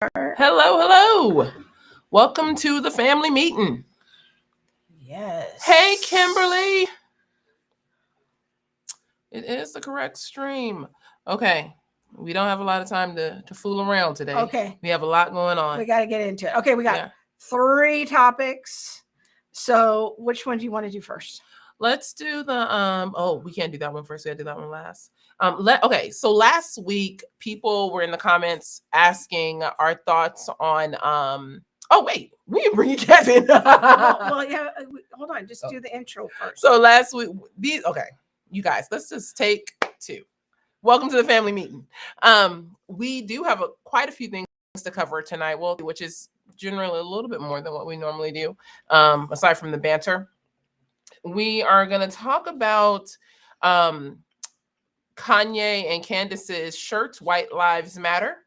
Hello. Welcome to the family meeting. Yes. Hey, Kimberly. It is the correct stream. Okay. We don't have a lot of time to fool around today. Okay. We have a lot going on. We got to get into it. Okay, we got 3 topics. So which one do you want to do first? Let's do the we can't do that one first. We gotta do that one last. Okay, so last week people were in the comments asking our thoughts on oh wait, we didn't bring Kevin. well, yeah, hold on, just do the intro first. So last week you guys, let's just take 2. Welcome to the family meeting. We do have quite a few things to cover tonight, which is generally a little bit more than what we normally do, aside from the banter. We are going to talk about Kanye and Candace's shirts, White Lives Matter,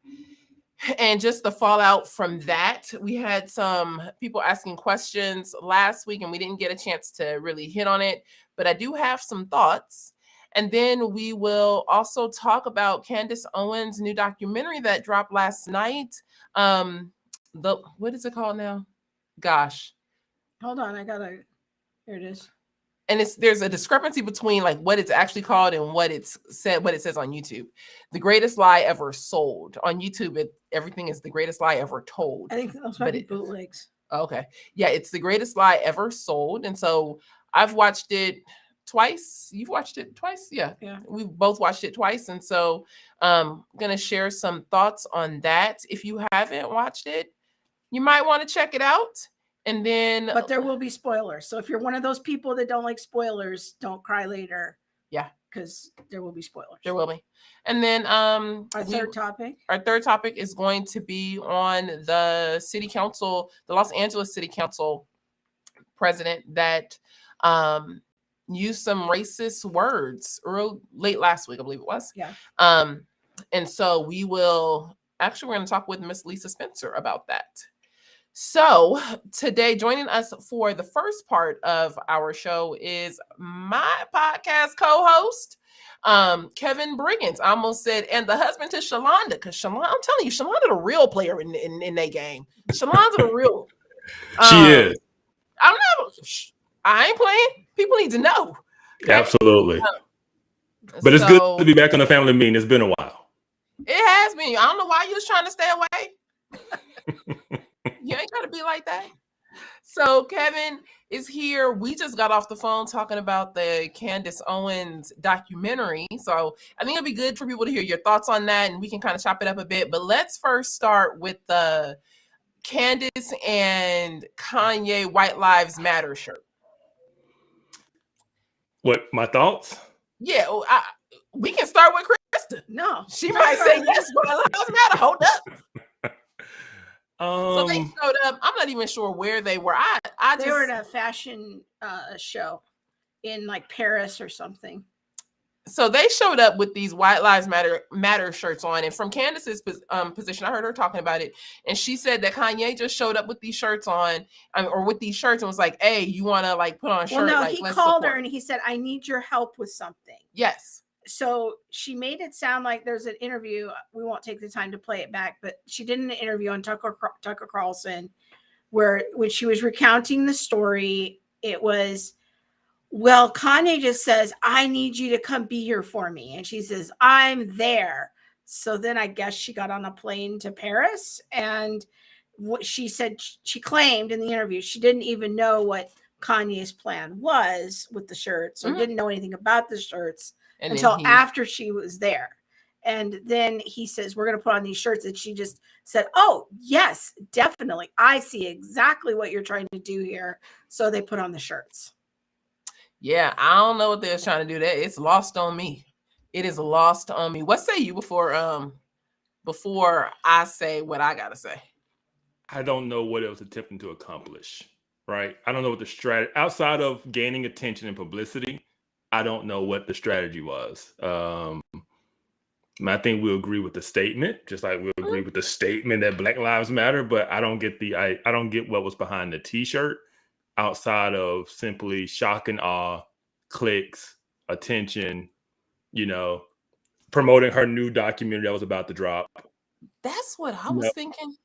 and just the fallout from that. We had some people asking questions last week, and we didn't get a chance to really hit on it, but I do have some thoughts. And then we will also talk about Candace Owens' new documentary that dropped last night. What is it called now? Gosh. Hold on, here it is. And there's a discrepancy between like what it's actually called and what it says on YouTube. The Greatest Lie Ever Sold. On YouTube, everything is The Greatest Lie Ever Told. I think those might be bootlegs. Okay. Yeah, it's The Greatest Lie Ever Sold. And so I've watched it twice. You've watched it twice? Yeah. We've both watched it twice. And so I'm going to share some thoughts on that. If you haven't watched it, you might want to check it out. And then, but there will be spoilers. So if you're one of those people that don't like spoilers, don't cry later. Yeah, because there will be spoilers. There will be. And then our third topic is going to be on the city council, the Los Angeles City Council president that used some racist words late last week, I believe it was. Yeah. And so we're going to talk with Miss Lisa Spencer about that. So today, joining us for the first part of our show is my podcast co-host, Kevin Briggins. I almost said, and the husband to Shalonda, because Shalonda, I'm telling you, Shalonda the real player in their game. Shalonda the real. She is. I ain't playing. People need to know. Okay? Absolutely. But it's good to be back on the family meeting. It's been a while. It has been. I don't know why you was trying to stay away. You ain't got to be like that. So Kevin is here. We just got off the phone talking about the Candace Owens documentary. So I think it'll be good for people to hear your thoughts on that, and we can kind of chop it up a bit. But let's first start with the Candace and Kanye White Lives Matter shirt. What, my thoughts? Yeah, we can start with Krista. No. She might say yes, but White Lives Matter. Hold up. So they showed up. I'm not even sure where they were. They were at a fashion show in like Paris or something. So they showed up with these White Lives Matter shirts on. And from Candace's position, I heard her talking about it. And she said that Kanye just showed up with these shirts on, or with these shirts, and was like, hey, you want to like put on a shirt? Well, no, like, he called her and he said, I need your help with something. Yes. So she made it sound like there's an interview. We won't take the time to play it back, but she did an interview on Tucker Carlson where when she was recounting the story, it was, well, Kanye just says, I need you to come be here for me. And she says, I'm there. So then I guess she got on a plane to Paris. And what she said, she claimed in the interview, she didn't even know what Kanye's plan was with the shirts, or didn't know anything about the shirts until after she was there. And then he says, we're going to put on these shirts. And she just said, oh, yes, definitely. I see exactly what you're trying to do here. So they put on the shirts. Yeah, I don't know what they was trying to do. That it's lost on me. It is lost on me. What say you before I say what I gotta say? I don't know what it was attempting to accomplish. Right? I don't know what the strategy outside of gaining attention and publicity. I don't know what the strategy was. I think we'll agree with the statement, just like we'll agree with the statement that Black Lives Matter. But I don't get I don't get what was behind the T-shirt. Outside of simply shock and awe, clicks, attention, promoting her new documentary that was about to drop. That's what I No. was thinking.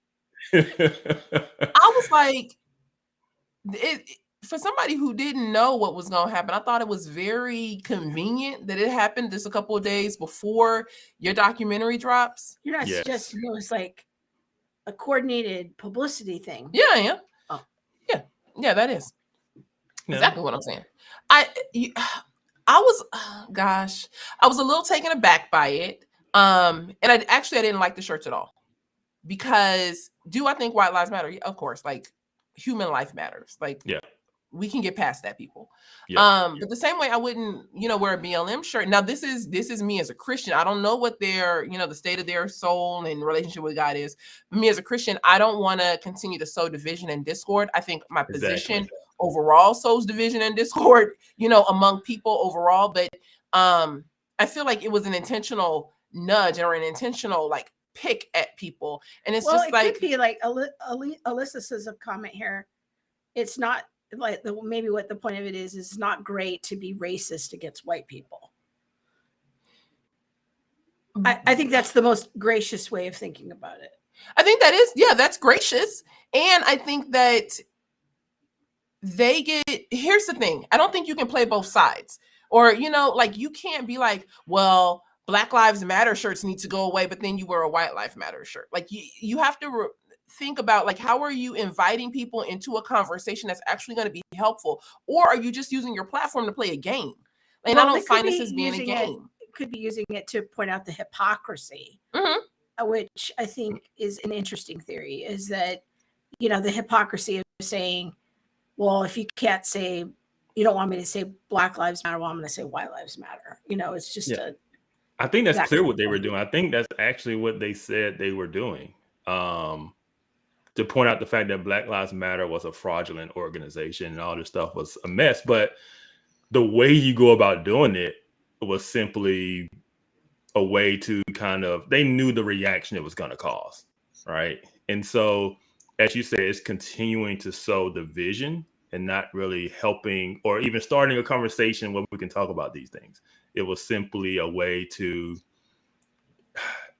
I was like, for somebody who didn't know what was going to happen, I thought it was very convenient that it happened just a couple of days before your documentary drops. You're not Yes. suggesting it was like a coordinated publicity thing. Yeah, I am. Oh. Yeah, that is Yeah. exactly what I'm saying. I was, gosh, I was a little taken aback by it. And I didn't like the shirts at all, because do I think white lives matter? Yeah, of course, like human life matters. Like, Yeah. we can get past that, people. Yeah. But the same way I wouldn't, wear a BLM shirt. Now, this is me as a Christian. I don't know what their, the state of their soul and relationship with God is. Me as a Christian, I don't want to continue to sow division and discord. I think my position overall sows division and discord, among people overall. But I feel like it was an intentional nudge or an intentional like pick at people. And it's just like, could be like Alyssa says a comment here. It's not like maybe what the point of it is it's not great to be racist against white people. I think that's the most gracious way of thinking about it. I think that is, that's gracious. And I think that here's the thing. I don't think you can play both sides, or, like, you can't be like, well, Black Lives Matter shirts need to go away, but then you wear a White Lives Matter shirt. Like, you have to think about, like, how are you inviting people into a conversation that's actually going to be helpful, or are you just using your platform to play a game? And I don't find this as being a game. Could be using it to point out the hypocrisy, which I think is an interesting theory, is that, the hypocrisy of saying, well, if you can't say, you don't want me to say Black Lives Matter, well, I'm going to say White Lives Matter. It's just I think that's clear what they were doing. I think that's actually what they said they were doing. To point out the fact that Black Lives Matter was a fraudulent organization and all this stuff was a mess. But the way you go about doing it was simply a way to they knew the reaction it was going to cause. Right. And so, as you say, it's continuing to sow division and not really helping or even starting a conversation where we can talk about these things. It was simply a way to,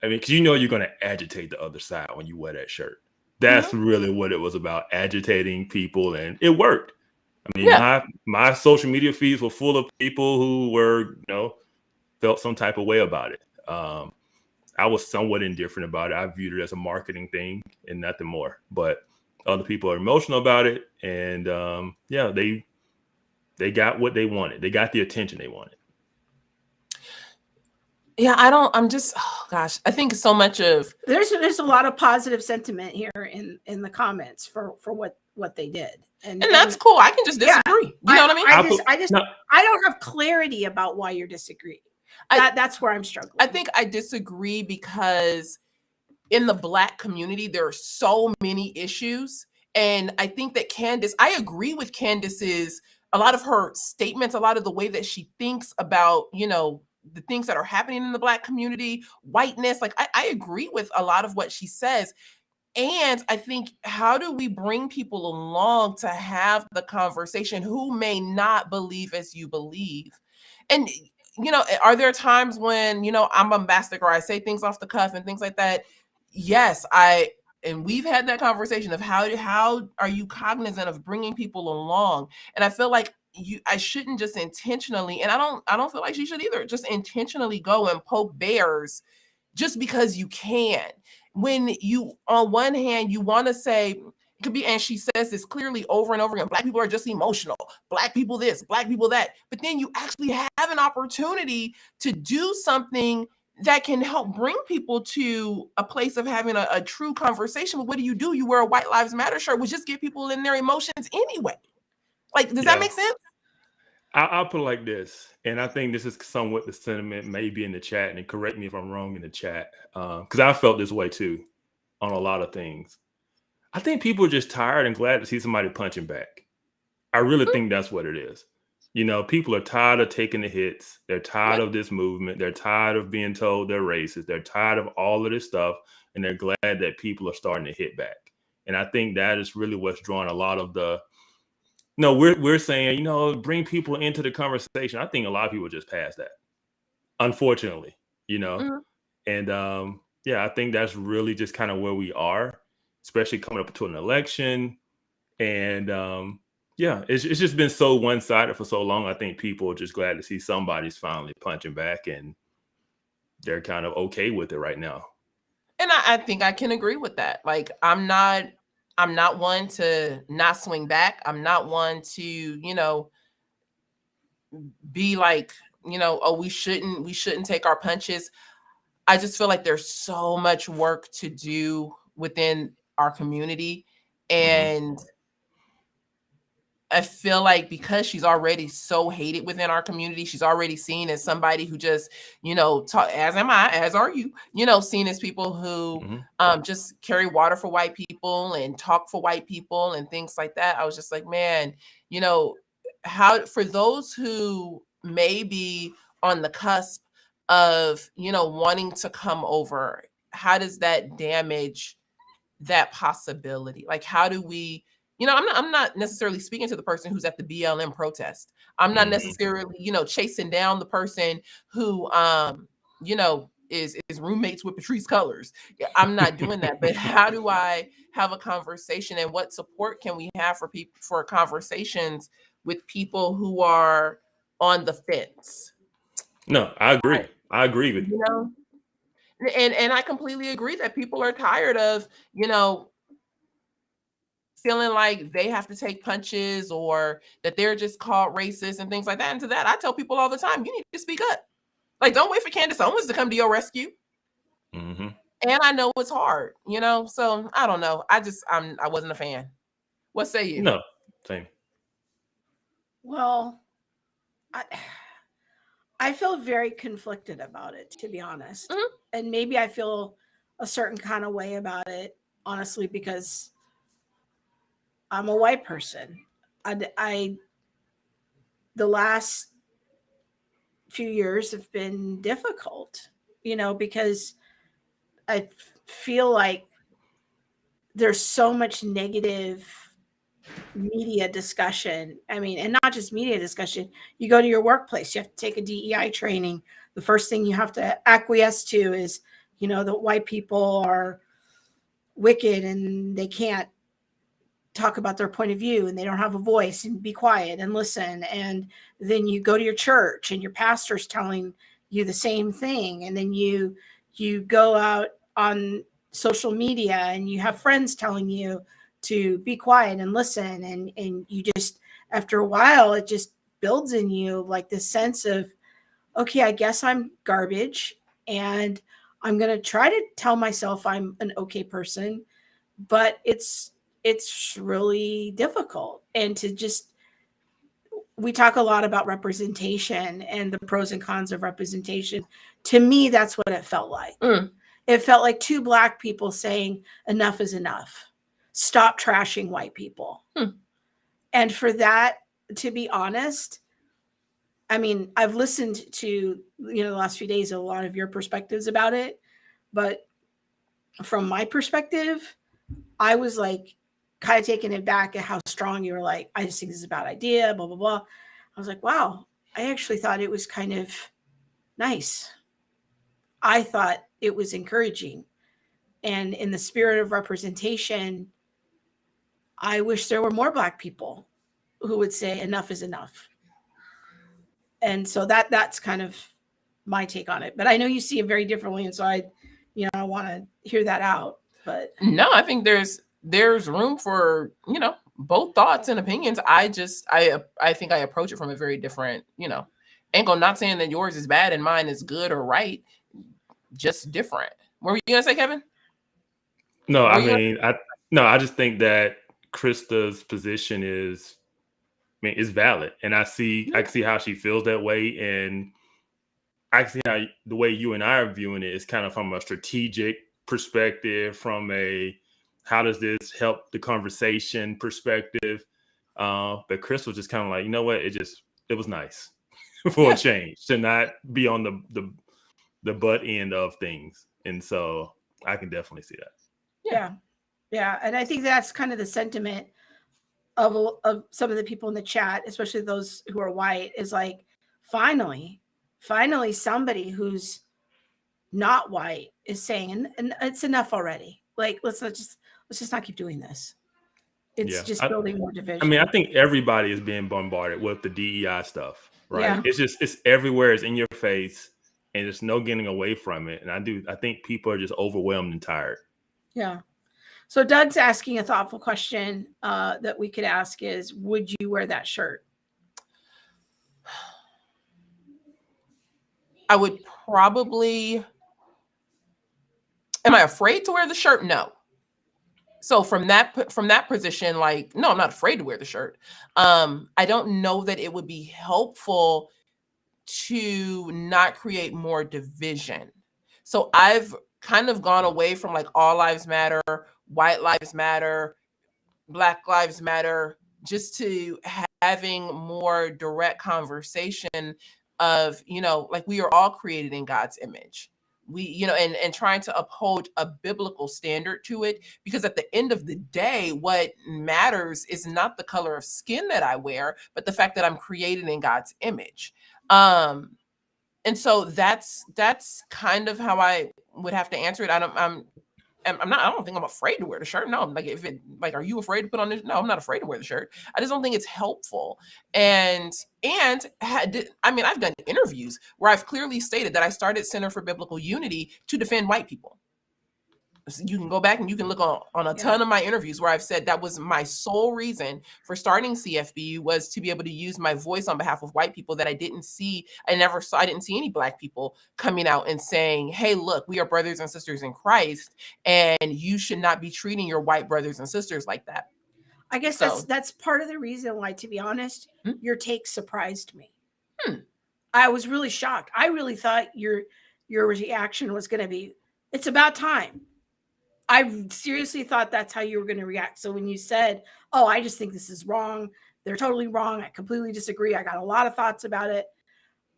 because you're going to agitate the other side when you wear that shirt. That's really what it was about, agitating people, and it worked. I mean, my social media feeds were full of people who were, felt some type of way about it. I was somewhat indifferent about it. I viewed it as a marketing thing and nothing more. But other people are emotional about it, and they got what they wanted. They got the attention they wanted. Yeah, I think so much of there's a lot of positive sentiment here in the comments for what they did, and that's cool. I can just disagree. You know what I mean? I don't have clarity about why you're disagreeing. That's where I'm struggling. I think I disagree because in the Black community there are so many issues, and I think that I agree with Candace's a lot of her statements, a lot of the way that she thinks about the things that are happening in the Black community, whiteness. Like, I agree with a lot of what she says. And I think, how do we bring people along to have the conversation who may not believe as you believe? And, are there times when, I'm bombastic or I say things off the cuff and things like that? Yes, and we've had that conversation of how are you cognizant of bringing people along? And I feel like I shouldn't just intentionally, and I don't feel like she should either, just intentionally go and poke bears just because you can. When you, on one hand, you want to say, it could be, and she says this clearly over and over again, Black people are just emotional, Black people this, Black people that. But then you actually have an opportunity to do something that can help bring people to a place of having a true conversation. But what do? You wear a White Lives Matter shirt, which just get people in their emotions anyway. Like, does that make sense? I'll put it like this, and I think this is somewhat the sentiment maybe in the chat, and correct me if I'm wrong in the chat, because I felt this way too on a lot of things. I think people are just tired and glad to see somebody punching back. I really think that's what it is. People are tired of taking the hits. They're tired of this movement. They're tired of being told they're racist. They're tired of all of this stuff, and they're glad that people are starting to hit back. And I think that is really what's drawing a lot of the. No, we're saying, bring people into the conversation. I think a lot of people just pass that, unfortunately, and Yeah, I think that's really just kind of where we are, especially coming up to an election. And yeah, it's just been so one sided for so long. I think people are just glad to see somebody's finally punching back, and they're kind of okay with it right now. And I think I can agree with that. Like I'm not one to not swing back. I'm not one to, be like, oh, we shouldn't take our punches. I just feel like there's so much work to do within our community. Hmm. And I feel like because she's already so hated within our community, she's already seen as somebody who just, talk, as am I, as are you, seen as people who Hmm. just carry water for white people and talk for white people and things like that. I was just like, man, you know, how for those who may be on the cusp of, wanting to come over, how does that damage that possibility? Like, how do we, I'm not necessarily speaking to the person who's at the BLM protest. I'm not Hmm. necessarily, chasing down the person who, is roommates with Patrice Colors. Yeah, I'm not doing that. But how do I have a conversation, and what support can we have for people for conversations with people who are on the fence? No, I I, agree. I agree with you. you know, and I completely agree that people are tired of, feeling like they have to take punches or that they're just called racist and things like that. And to that, I tell people all the time, you need to speak up. Like, don't wait for Candace Owens to come to your rescue. Hmm. And I know it's hard, So I don't know. I wasn't a fan. What say you? No, same. Well, I, I feel very conflicted about it, to be honest. Mhm. And maybe I feel a certain kind of way about it, honestly, because I'm a white person. I the last few years have been difficult, because I feel like there's so much negative media discussion. I mean, and not just media discussion. You go to your workplace, you have to take a DEI training. The first thing you have to acquiesce to is, that white people are wicked and they can't talk about their point of view and they don't have a voice, and be quiet and listen. And then you go to your church and your pastor's telling you the same thing. And then you go out on social media and you have friends telling you to be quiet and listen. And you just, after a while, it just builds in you like this sense of, okay, I guess I'm garbage, and I'm going to try to tell myself I'm an okay person, but it's really difficult. And to just, we talk a lot about representation and the pros and cons of representation. To me, that's what it felt like. Mm. It felt like two black people saying enough is enough, stop trashing white people. And for that, to be honest, I mean, I've listened to, the last few days, a lot of your perspectives about it, but from my perspective, I was like kind of taken aback at how strong you were. Like, I just think this is a bad idea, blah, blah, blah. I was like, wow, I actually thought it was kind of nice. I thought it was encouraging. And in the spirit of representation, I wish there were more black people who would say enough is enough. And so that's kind of my take on it. But I know you see it very differently. And so I want to hear that out. But No, I think there's room for, both thoughts and opinions. I think I approach it from a very different, angle. Not saying that yours is bad and mine is good or right, just different. What were you gonna say, Kevin? No, What I were you gonna mean, I just think that Krista's position is, I mean, is valid, and I can see how she feels that way, and I can see how the way you and I are viewing it is kind of from a strategic perspective, from a how does this help the conversation perspective. But Chris was just kind of like, you know what, it was nice for a Yeah. change to not be on the butt end of things, and so I can definitely see that. yeah, yeah. And I think that's kind of the sentiment of some of the people in the chat, especially those who are white, is like, finally somebody who's not white, is saying, and it's enough already. Like, let's just not keep doing this. It's just building more division. I mean, I think everybody is being bombarded with the DEI stuff, right? Yeah. It's everywhere. It's in your face, and there's no getting away from it. And I think people are just overwhelmed and tired. Yeah. So Doug's asking a thoughtful question that we could ask is, would you wear that shirt? I would probably. Am I afraid to wear the shirt? No. So from that position, like, no, I'm not afraid to wear the shirt. I don't know that it would be helpful to not create more division. So I've kind of gone away from like all lives matter, white lives matter, Black lives matter, just to having more direct conversation of, like, we are all created in God's image. We, and trying to uphold a biblical standard to it, because at the end of the day, what matters is not the color of skin that I wear, but the fact that I'm created in God's image. And so that's kind of how I would have to answer it. I don't think I'm afraid to wear the shirt. No, like, are you afraid to put on this? No, I'm not afraid to wear the shirt. I just don't think it's helpful. And I've done interviews where I've clearly stated that I started Center for Biblical Unity to defend white people. So you can go back and you can look on a ton of my interviews where I've said that was my sole reason for starting CFBU, was to be able to use my voice on behalf of white people that I didn't see. I didn't see any Black people coming out and saying, hey, look, we are brothers and sisters in Christ, and you should not be treating your white brothers and sisters like that. I guess that's part of the reason why, to be honest, your take surprised me. I was really shocked. I really thought your reaction was going to be, it's about time. I seriously thought that's how you were going to react. So when you said, oh, I just think this is wrong, they're totally wrong, I completely disagree, I got a lot of thoughts about it,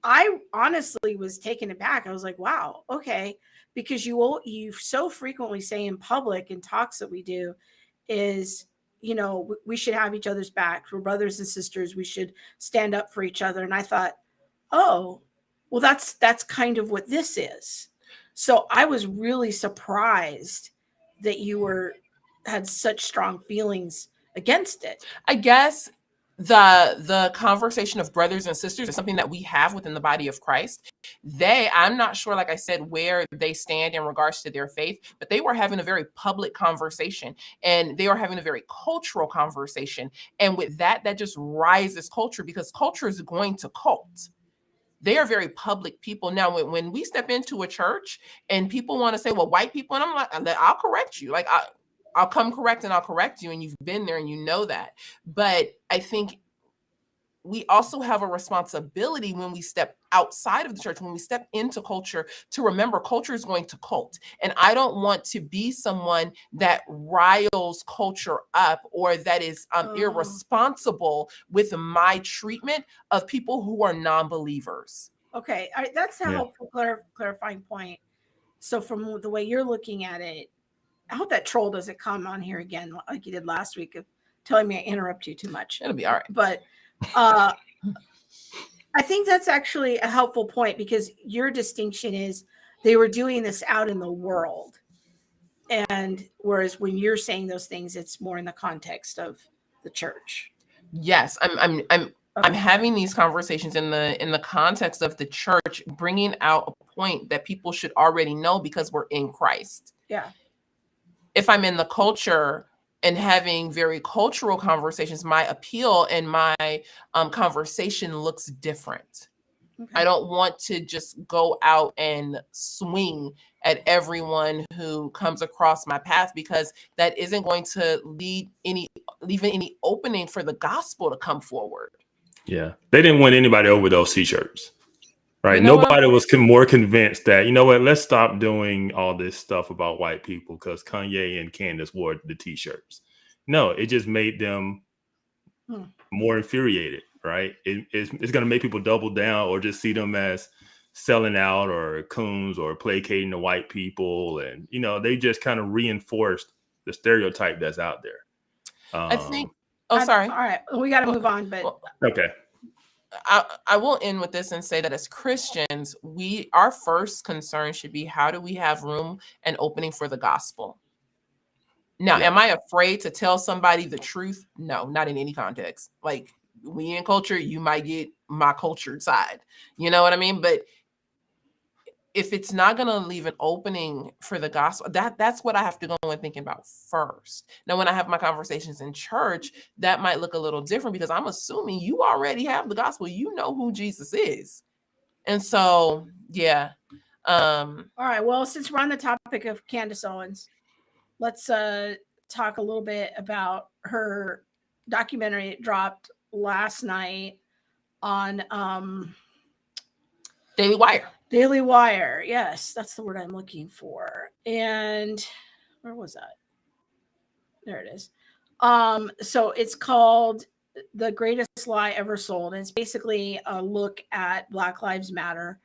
I honestly was taken aback. I was like, wow, okay. Because you so frequently say in public, in talks that we do, is, we should have each other's backs. We're brothers and sisters. We should stand up for each other. And I thought, oh, well, that's kind of what this is. So I was really surprised that you had such strong feelings against it. I guess the conversation of brothers and sisters is something that we have within the body of Christ. I'm not sure, like I said, where they stand in regards to their faith, but they were having a very public conversation, and they were having a very cultural conversation. And with that just rises culture, because culture is going to cult. They are very public people. Now, when we step into a church and people want to say, well, white people, and I'm like, I'll correct you. Like, I'll come correct and I'll correct you. And you've been there and you know that. But I think we also have a responsibility when we step outside of the church, when we step into culture, to remember culture is going to cult. And I don't want to be someone that riles culture up, or that is irresponsible with my treatment of people who are non-believers. Okay, that's a helpful clarifying point. So from the way you're looking at it, I hope that troll doesn't come on here again like you did last week of telling me I interrupt you too much. It'll be all right. But I think that's actually a helpful point, because your distinction is they were doing this out in the world. And whereas when you're saying those things, it's more in the context of the church. Yes, I'm having these conversations in the context of the church, bringing out a point that people should already know because we're in Christ. Yeah. If I'm in the culture and having very cultural conversations, my appeal and my conversation looks different. Okay. I don't want to just go out and swing at everyone who comes across my path, because that isn't going to leave any opening for the gospel to come forward. Yeah. They didn't win anybody over those t-shirts. Right. Nobody was more convinced that, let's stop doing all this stuff about white people because Kanye and Candace wore the t-shirts. No, it just made them more infuriated. Right. It's going to make people double down, or just see them as selling out or coons or placating the white people. And, they just kind of reinforced the stereotype that's out there. I think. Oh, sorry. All right. We got to move on. But okay. I will end with this and say that as Christians, our first concern should be, how do we have room and opening for the gospel? Now, Yeah. am I afraid to tell somebody the truth? No, not in any context. Like, we in culture, you might get my cultured side. You know what I mean? But if it's not going to leave an opening for the gospel, that's what I have to go and think about first. Now, when I have my conversations in church, that might look a little different, because I'm assuming you already have the gospel. You know who Jesus is. And so, yeah. All right. Well, since we're on the topic of Candace Owens, let's talk a little bit about her documentary. It dropped last night on Daily Wire. Daily Wire. Yes, that's the word I'm looking for. And where was that? There it is. So it's called The Greatest Lie Ever Sold. And it's basically a look at Black Lives Matter,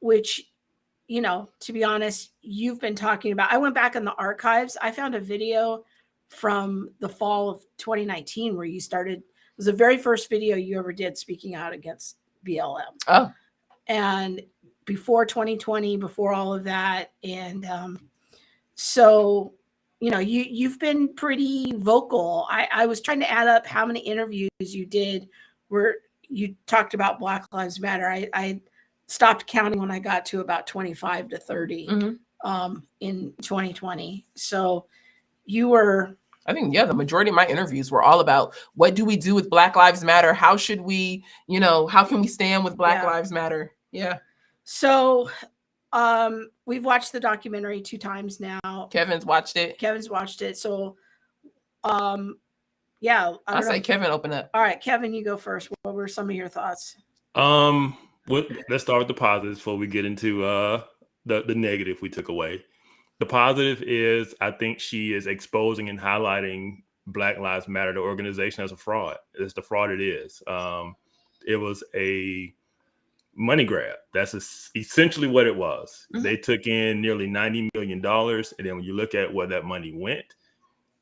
which, you know, to be honest, you've been talking about. I went back in the archives. I found a video from the fall of 2019 where you started. It was the very first video you ever did speaking out against BLM. Oh. And before 2020, before all of that. And so, you know, you've been pretty vocal. I was trying to add up how many interviews you did where you talked about Black Lives Matter. I stopped counting when I got to about 25 to 30 in 2020. So you were... I think, yeah, the majority of my interviews were all about, what do we do with Black Lives Matter? How should we, you know, how can we stand with Black Lives Matter? Yeah. So we've watched the documentary 2 times now. Kevin's watched it. So yeah. I'll say Kevin, open up. All right, Kevin, you go first. What were some of your thoughts? Let's start with the positives before we get into the negative we took away. The positive is, I think she is exposing and highlighting Black Lives Matter, the organization, as a fraud. It's the fraud it is. It was a money grab. That's essentially what it was. Mm-hmm. They took in nearly $90 million. And then when you look at where that money went,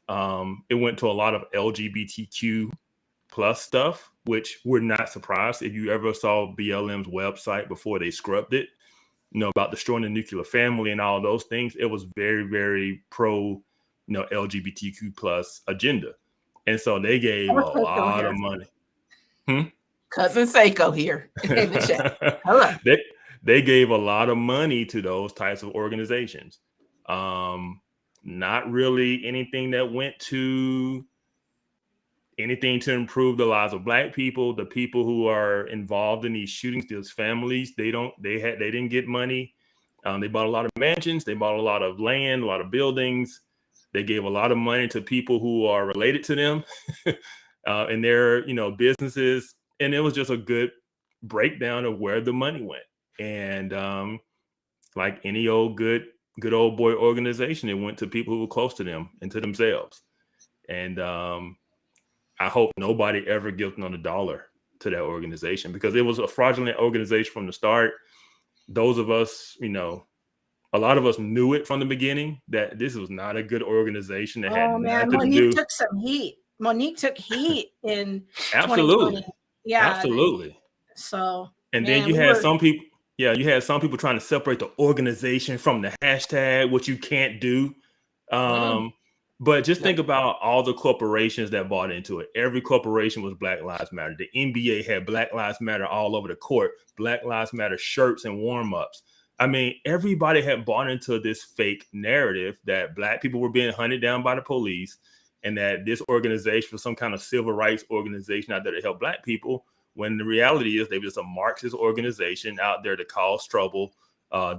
it went to a lot of LGBTQ plus stuff, which we're not surprised. If you ever saw BLM's website before they scrubbed it, you know, about destroying the nuclear family and all those things, it was very, very pro, you know, LGBTQ plus agenda. And so they gave a lot of money. Cousin Seiko here in the chat. Hello. They gave a lot of money to those types of organizations. Not really anything that went to anything to improve the lives of Black people. The people who are involved in these shootings, those families, they didn't get money. They bought a lot of mansions. They bought a lot of land, a lot of buildings. They gave a lot of money to people who are related to them and their, you know, businesses. And it was just a good breakdown of where the money went. And like any old good old boy organization, it went to people who were close to them and to themselves. And I hope nobody ever gives on a dollar to that organization, because it was a fraudulent organization from the start. Those of us, you know, a lot of us knew it from the beginning that this was not a good organization. That had nothing to do. Monique took some heat. Monique took heat in absolutely. 2020. Yeah, absolutely. So, and then you had some people. Yeah, you had some people trying to separate the organization from the hashtag, which you can't do. But just think about all the corporations that bought into it. Every corporation was Black Lives Matter. The NBA had Black Lives Matter all over the court, Black Lives Matter shirts and warm-ups. I mean, everybody had bought into this fake narrative that Black people were being hunted down by the police, and that this organization was some kind of civil rights organization out there to help Black people, when the reality is they were just a Marxist organization out there to cause trouble,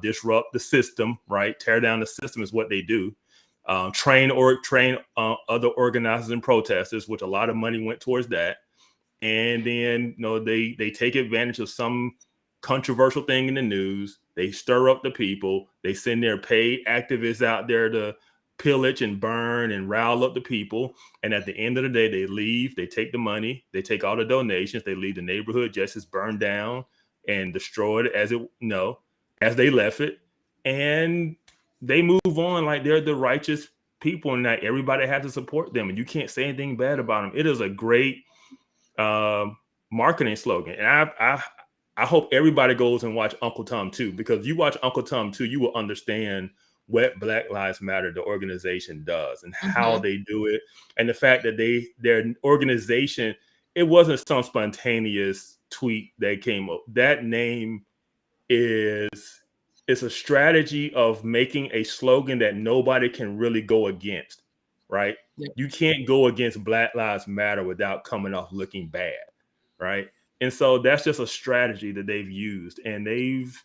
disrupt the system, right? Tear down the system is what they do. Train other organizers and protesters, which a lot of money went towards that. And then, you know, they take advantage of some controversial thing in the news. They stir up the people. They send their paid activists out there to pillage and burn and rile up the people. And at the end of the day, they leave. They take the money. They take all the donations. They leave the neighborhood just as burned down and destroyed as they left it. And they move on like they're the righteous people, and that everybody has to support them, and you can't say anything bad about them. It is a great marketing slogan. And I hope everybody goes and watch Uncle Tom 2, because if you watch Uncle Tom 2, you will understand what Black Lives Matter, the organization, does and how they do it. And the fact that their organization, it wasn't some spontaneous tweet that came up. That name is a strategy of making a slogan that nobody can really go against, right? Yep. You can't go against Black Lives Matter without coming off looking bad, right? And so that's just a strategy that they've used, and they've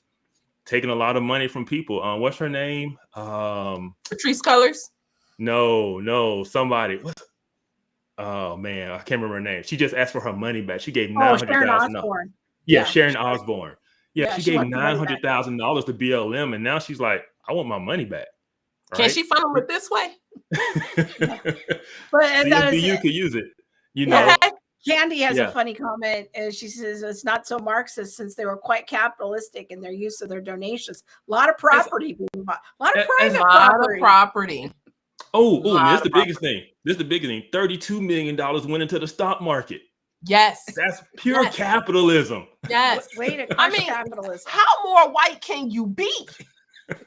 taken a lot of money from people. What's her name? Patrice Cullors? No, somebody. Oh man, I can't remember her name. She just asked for her money back. She gave $900,000. Yeah, Sharon Osbourne. Yeah, she gave $900,000 to BLM, and now she's like, I want my money back. Right? Can she funnel it this way? But CSBU could use it. You know. Candy has a funny comment, and she says it's not so Marxist since they were quite capitalistic in their use of their donations. A lot of property being bought. A lot of private property. Oh, this is the biggest thing. This is the biggest thing. $32 million went into the stock market. Yes. That's pure capitalism. Yes. Way to capitalism. How more white can you be?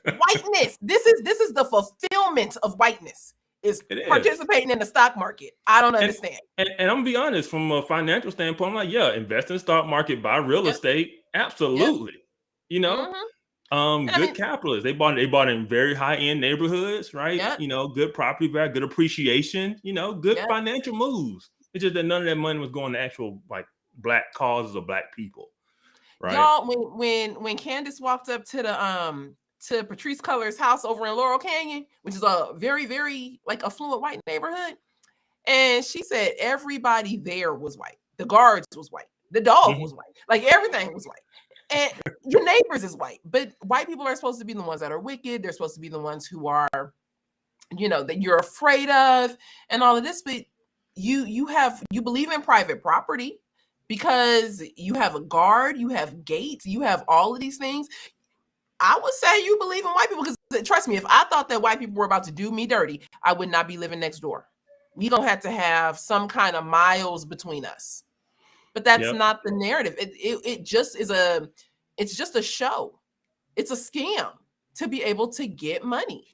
Whiteness. This is the fulfillment of whiteness. Is participating in the stock market. I don't understand. And I'm gonna be honest, from a financial standpoint, I'm like, invest in the stock market, buy real estate. Absolutely. Yep. You know, good capitalists. They bought in very high-end neighborhoods, right? Yep. You know, good property value, good appreciation, you know, good financial moves. It's just that none of that money was going to actual like Black causes or Black people. Right. Y'all, when Candace walked up to the to Patrice Cullors' house over in Laurel Canyon, which is a very, very like affluent white neighborhood. And she said everybody there was white. The guards was white. The dog was white. Like everything was white. And your neighbors is white. But white people are supposed to be the ones that are wicked. They're supposed to be the ones who are, you know, that you're afraid of and all of this. But you believe in private property because you have a guard, you have gates, you have all of these things. I would say you believe in white people because trust me, if I thought that white people were about to do me dirty, I would not be living next door. We don't have to have some kind of miles between us. But that's not the narrative. It just is it's just a show. It's a scam to be able to get money.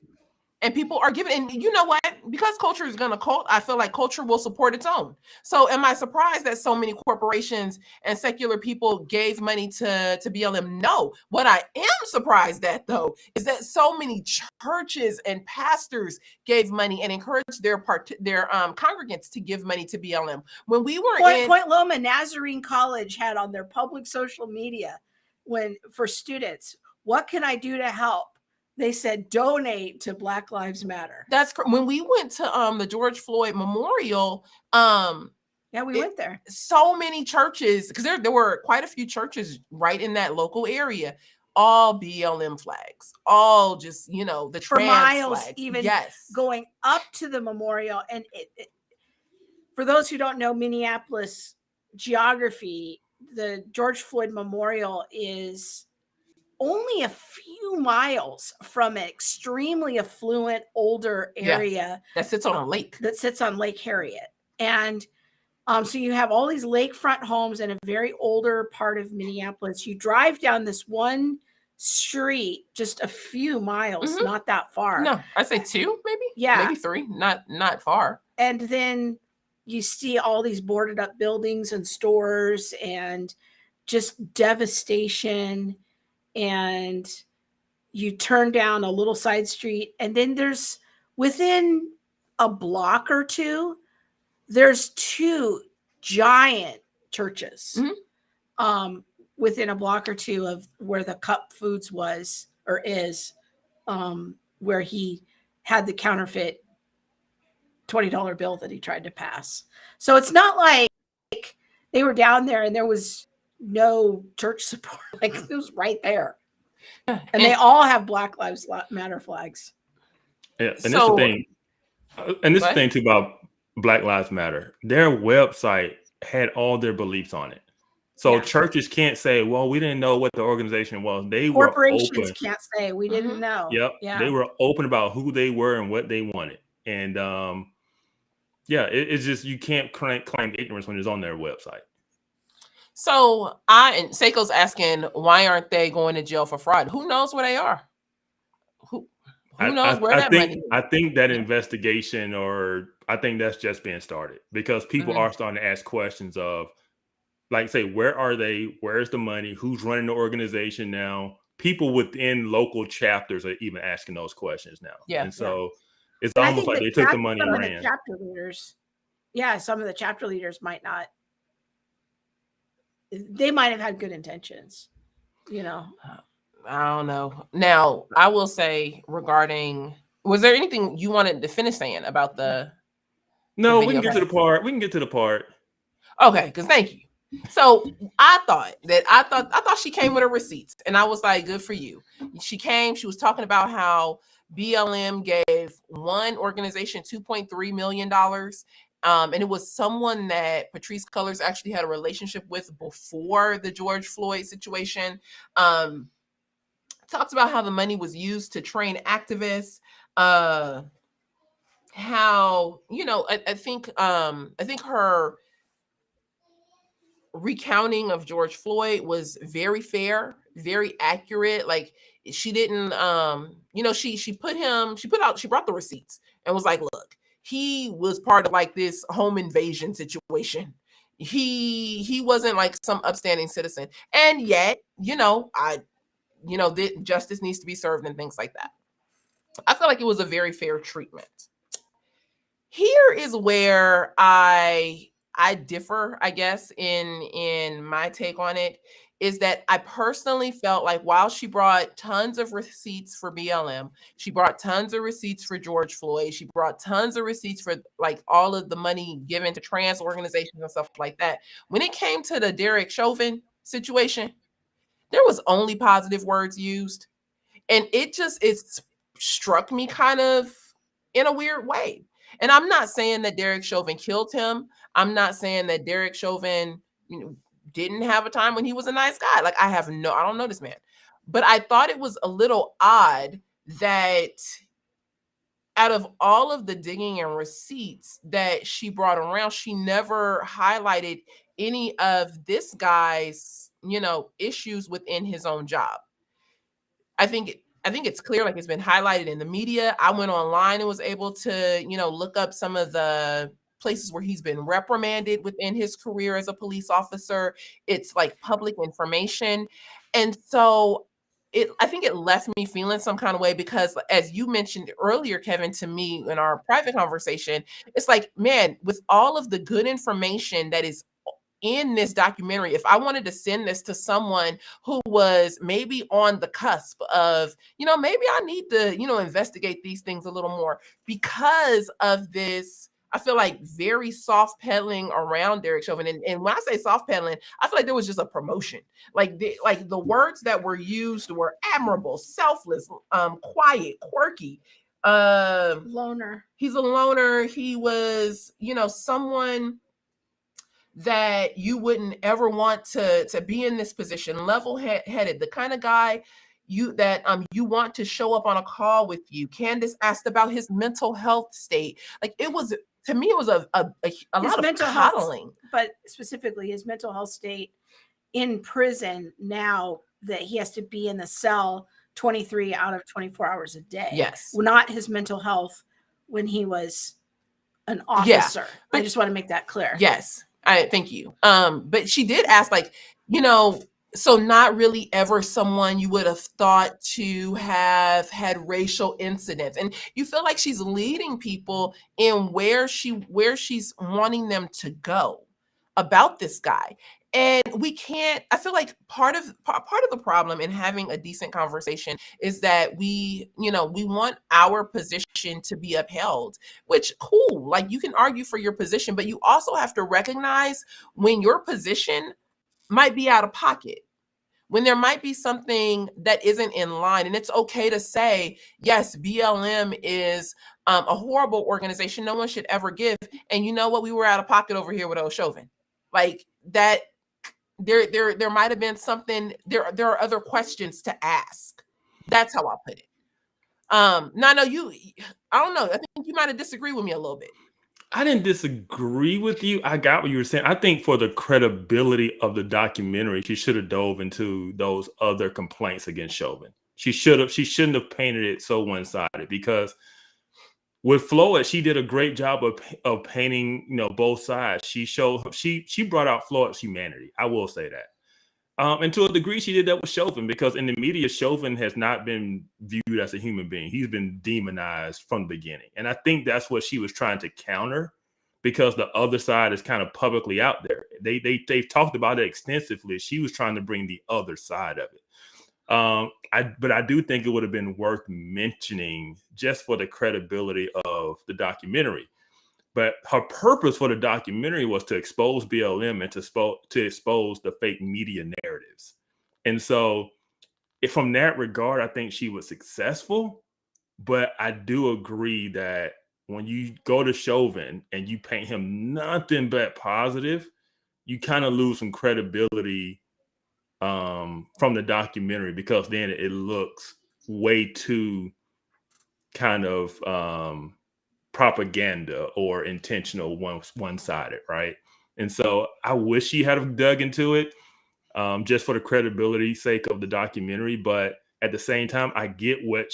And people are giving, and you know what? Because culture is going to cult, I feel like culture will support its own. So am I surprised that so many corporations and secular people gave money to BLM? No. What I am surprised at, though, is that so many churches and pastors gave money and encouraged their congregants to give money to BLM. When we were Point Loma Nazarene College had on their public social media for students, what can I do to help? They said donate to Black Lives Matter. That's when we went to the George Floyd Memorial. We went there. So many churches, because there were quite a few churches right in that local area, all BLM flags, all just, you know, the trans for miles, flags. Even going up to the memorial. And for those who don't know Minneapolis geography, the George Floyd Memorial is only a few miles from an extremely affluent, older area that sits on a lake. That sits on Lake Harriet. And so you have all these lakefront homes in a very older part of Minneapolis. You drive down this one street, just a few miles, not that far. No, I say 2, maybe. Yeah. Maybe 3, not far. And then you see all these boarded up buildings and stores and just devastation. And you turn down a little side street, and then there's within a block or two, there's 2 giant churches within a block or two of where the Cup Foods was or is, where he had the counterfeit $20 bill that he tried to pass. So it's not like they were down there and there was no church support. Like it was right there. And they all have Black Lives Matter flags. Yeah, and so, this is the thing too about Black Lives Matter. Their website had all their beliefs on it. So churches can't say, well, we didn't know what the organization was. Corporations can't say we didn't know. Yep. Yeah. They were open about who they were and what they wanted. And it's just you can't claim ignorance when it's on their website. So and Seiko's asking, why aren't they going to jail for fraud? Who knows where they are? Who knows where that money is? I think that investigation, or I think that's just being started, because people are starting to ask questions of, like, say, where are they? Where's the money? Who's running the organization now? People within local chapters are even asking those questions now. Yeah. And so it's And I almost think like that they took the money some and of the ran. chapter leaders, some of the chapter leaders might not. They might have had good intentions, you know. I don't know. Now, I will say regarding, was there anything you wanted to finish saying about the No, we video? can get to the part. We can get to the part. Okay, because thank you. So I thought she came with her receipts, and I was like, good for you. She came, she was talking about how BLM gave one organization $2.3 million. And it was someone that Patrice Cullors actually had a relationship with before the George Floyd situation. Talks about how the money was used to train activists. How, I think her recounting of George Floyd was very fair, very accurate. Like, she didn't she brought the receipts and was like, look, he was part of like this home invasion situation. He wasn't like some upstanding citizen. And yet, justice needs to be served and things like that. I feel like it was a very fair treatment. Here is where I differ, I guess, in my take on it, is that I personally felt like while she brought tons of receipts for BLM, she brought tons of receipts for George Floyd, she brought tons of receipts for like all of the money given to trans organizations and stuff like that. When it came to the Derek Chauvin situation, there was only positive words used. And it struck me kind of in a weird way. And I'm not saying that Derek Chauvin killed him. I'm not saying that Derek Chauvin, didn't have a time when he was a nice guy. Like, I don't know this man. But I thought it was a little odd that out of all of the digging and receipts that she brought around, she never highlighted any of this guy's, issues within his own job. I think it's clear, like, it's been highlighted in the media. I went online and was able to, look up some of the places where he's been reprimanded within his career as a police officer. It's like public information. And so I think it left me feeling some kind of way, because as you mentioned earlier, Kevin, to me in our private conversation, it's like, man, with all of the good information that is in this documentary, if I wanted to send this to someone who was maybe on the cusp of, maybe I need to, investigate these things a little more, because of this, I feel like, very soft pedaling around Derek Chauvin. And when I say soft pedaling, I feel like there was just a promotion. Like the words that were used were admirable, selfless, quiet, quirky. Loner. He's a loner. He was, someone that you wouldn't ever want to be in this position, level-headed, the kind of guy you want to show up on a call with you. Candace asked about his mental health state. Like, it was, to me, it was a lot of coddling. But specifically his mental health state in prison, now that he has to be in the cell 23 out of 24 hours a day. Yes. Not his mental health when he was an officer. I just want to make that clear. Yes. Thank you. But she did ask, like, so not really ever someone you would have thought to have had racial incidents. And you feel like she's leading people in where she's wanting them to go about this guy. And I feel like part of the problem in having a decent conversation is that we want our position to be upheld, which, cool, like, you can argue for your position, but you also have to recognize when your position might be out of pocket, when there might be something that isn't in line. And it's okay to say, yes, BLM is a horrible organization no one should ever give. And you know what? We were out of pocket over here with Chauvin. Like, that, there might have been something, there are other questions to ask. That's how I'll put it. I don't know. I think you might have disagreed with me a little bit. I didn't disagree with you. I got what you were saying. I think for the credibility of the documentary, she should have dove into those other complaints against Chauvin. She shouldn't have painted it so one-sided, because with Floyd, she did a great job of painting, both sides. She brought out Floyd's humanity. I will say that. And to a degree, she did that with Chauvin, because in the media, Chauvin has not been viewed as a human being. He's been demonized from the beginning. And I think that's what she was trying to counter, because the other side is kind of publicly out there. They've talked about it extensively. She was trying to bring the other side of it. But I do think it would have been worth mentioning just for the credibility of the documentary. But her purpose for the documentary was to expose BLM and to expose the fake media narratives. And so from that regard, I think she was successful. But I do agree that when you go to Chauvin and you paint him nothing but positive, you kind of lose some credibility from the documentary, because then it looks way too kind of propaganda or intentional one-sided, right? And so I wish she had have dug into it, just for the credibility sake of the documentary. But at the same time, I get what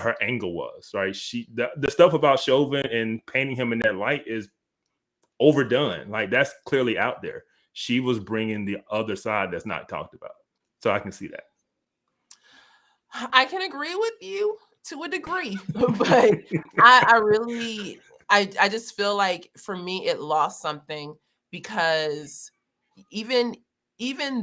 her angle was, right? The stuff about Chauvin and painting him in that light is overdone. Like, that's clearly out there. She was bringing the other side that's not talked about. So I can see that. I can agree with you to a degree, but I just feel like for me it lost something, because even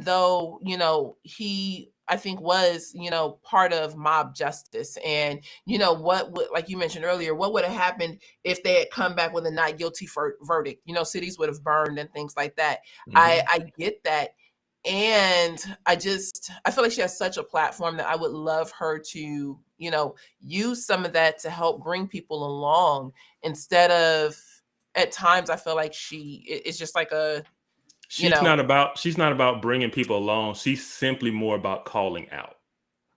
though he, I think, was part of mob justice, and what would, like you mentioned earlier, what would have happened if they had come back with a not guilty verdict? Cities would have burned and things like that. Mhm. I get that. And I feel like she has such a platform that I would love her to, use some of that to help bring people along, instead of, at times, I feel like it's just like she's not about bringing people along. She's simply more about calling out.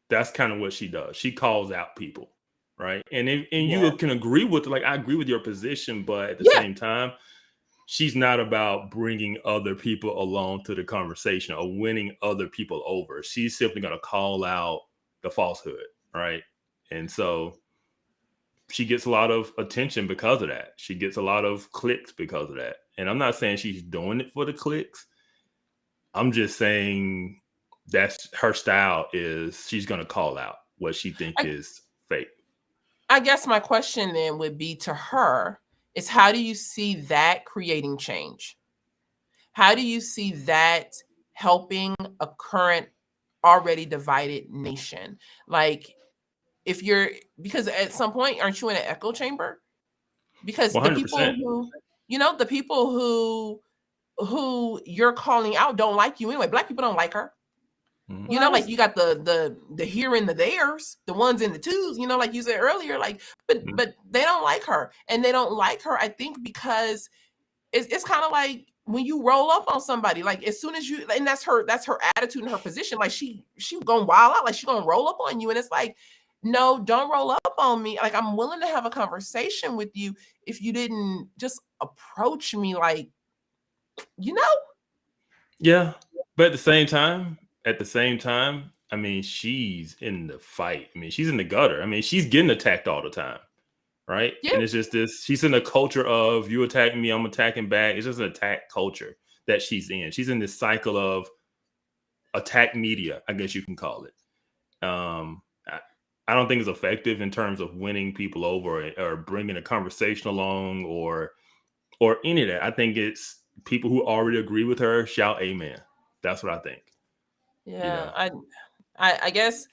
That's kind of what she does. She calls out people, right? And you can agree with, like, I agree with your position, but at the same time, she's not about bringing other people along to the conversation or winning other people over. She's simply going to call out the falsehood, right? And so she gets a lot of attention because of that. She gets a lot of clicks because of that. And I'm not saying she's doing it for the clicks. I'm just saying that's her style, is she's going to call out what she thinks is fake. I guess my question then would be to her is, how do you see that creating change? How do you see that helping a current already divided nation? Like, because at some point, aren't you in an echo chamber? Because 100%. the people who you're calling out don't like you anyway. Black people don't like her. Mm-hmm. Like, you got the here and the theirs, the ones in the twos, like you said earlier, like, but they don't like her. And they don't like her, I think, because it's kind of like when you roll up on somebody, like, as soon as you, and that's her attitude and her position, like she gonna wild out, like she gonna roll up on you. And it's like, no, don't roll up on me. Like, I'm willing to have a conversation with you if you didn't just approach me like, Yeah. But at the same time, I mean, she's in the fight. I mean, she's in the gutter. I mean, she's getting attacked all the time, right? Yeah. And it's just she's in a culture of, you attacking me, I'm attacking back. It's just an attack culture that she's in. She's in this cycle of attack media, I guess you can call it. I don't think it's effective in terms of winning people over or bringing a conversation along or any of that. I think it's people who already agree with her shout amen. That's what I think. Yeah, I guess,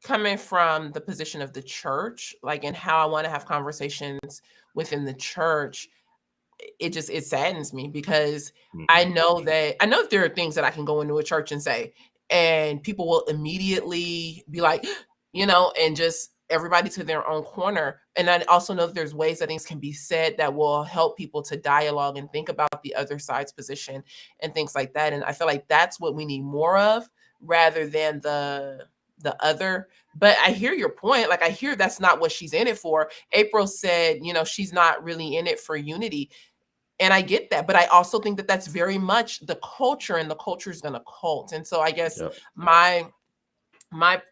coming from the position of the church, like, and how I want to have conversations within the church, it saddens me, because I know that there are things that I can go into a church and say, and people will immediately be like, and just everybody to their own corner. And I also know that there's ways that things can be said that will help people to dialogue and think about the other side's position and things like that. And I feel like that's what we need more of, rather than the the other. But I hear your point. Like, I hear that's not what she's in it for. April said, she's not really in it for unity. And I get that, but I also think that that's very much the culture, and the culture is going to cult. And so I guess my